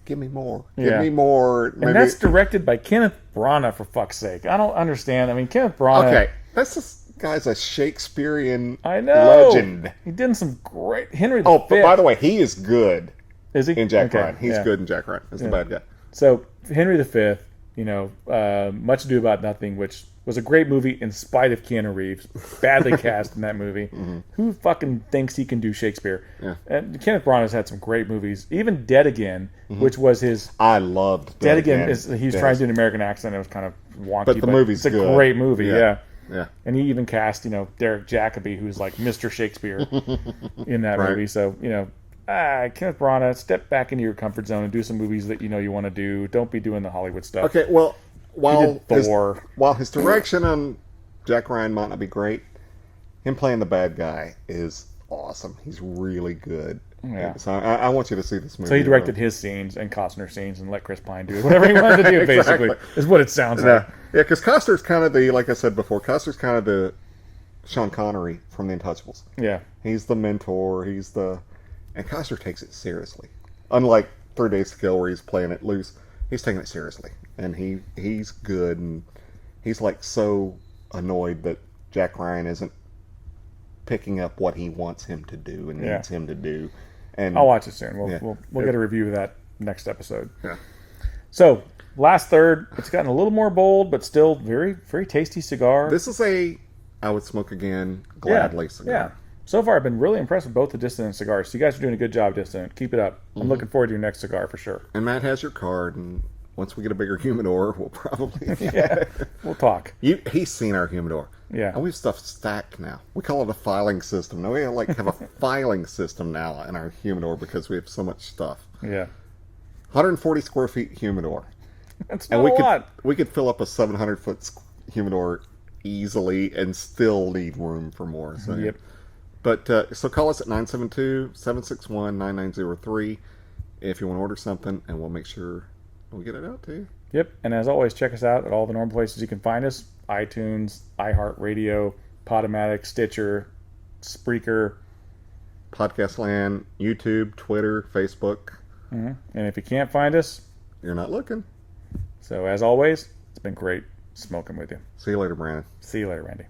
give me more. Give me more. Maybe. And that's directed by Kenneth Branagh, for fuck's sake. I don't understand. I mean, Kenneth Branagh... Okay, this guy's a Shakespearean legend. legend. He did some great... Henry V. Oh, but by the way, he is good. Is he? In Jack Ryan. He's good in Jack Ryan. He's the bad guy. So, Henry V, Much Ado About Nothing, which was a great movie in spite of Keanu Reeves. Badly cast in that movie. Who fucking thinks he can do Shakespeare? Yeah. And Kenneth Branagh's had some great movies. Even Dead Again, which was his... I loved Dead Again. He was trying to do an American accent. It was kind of wonky. But the movie's good. It's a great movie, yeah. And he even cast, Derek Jacobi, who's like Mr. Shakespeare in that movie. So, Kenneth Branagh, step back into your comfort zone and do some movies that you want to do. Don't be doing the Hollywood stuff. Okay, well... While his direction on Jack Ryan might not be great, him playing the bad guy is awesome. He's really good. Yeah. So I want you to see this movie. So he directed his scenes and Costner's scenes and let Chris Pine do whatever he wanted to do, basically, is what it sounds like. Yeah, because Costner's kind of like I said before, Costner's kind of the Sean Connery from The Untouchables. Yeah. He's the mentor. And Costner takes it seriously. Unlike 3 Days to Kill, where he's playing it loose. He's taking it seriously, and he's good, and he's like so annoyed that Jack Ryan isn't picking up what he wants him to do and needs him to do. And I'll watch it soon. We'll get a review of that next episode. Yeah. So last third, it's gotten a little more bold, but still very very tasty cigar. This is I would smoke again gladly cigar. Yeah. So far, I've been really impressed with both the Dissident cigars. So you guys are doing a good job, Dissident. Keep it up. I'm looking forward to your next cigar for sure. And Matt has your card, and once we get a bigger humidor, we'll probably... We'll talk. He's seen our humidor. Yeah. And we have stuff stacked now. We call it a filing system. Now we have a filing system now in our humidor because we have so much stuff. Yeah. 140 square feet humidor. That's not a lot. We could fill up a 700-foot humidor easily and still need room for more. So. Yep. But, so call us at 972-761-9903 if you want to order something, and we'll make sure we'll get it out to you. Yep, and as always, check us out at all the normal places you can find us. iTunes, iHeartRadio, Podomatic, Stitcher, Spreaker. Podcast Land, YouTube, Twitter, Facebook. Mm-hmm. And if you can't find us, you're not looking. So as always, it's been great smoking with you. See you later, Brandon. See you later, Randy.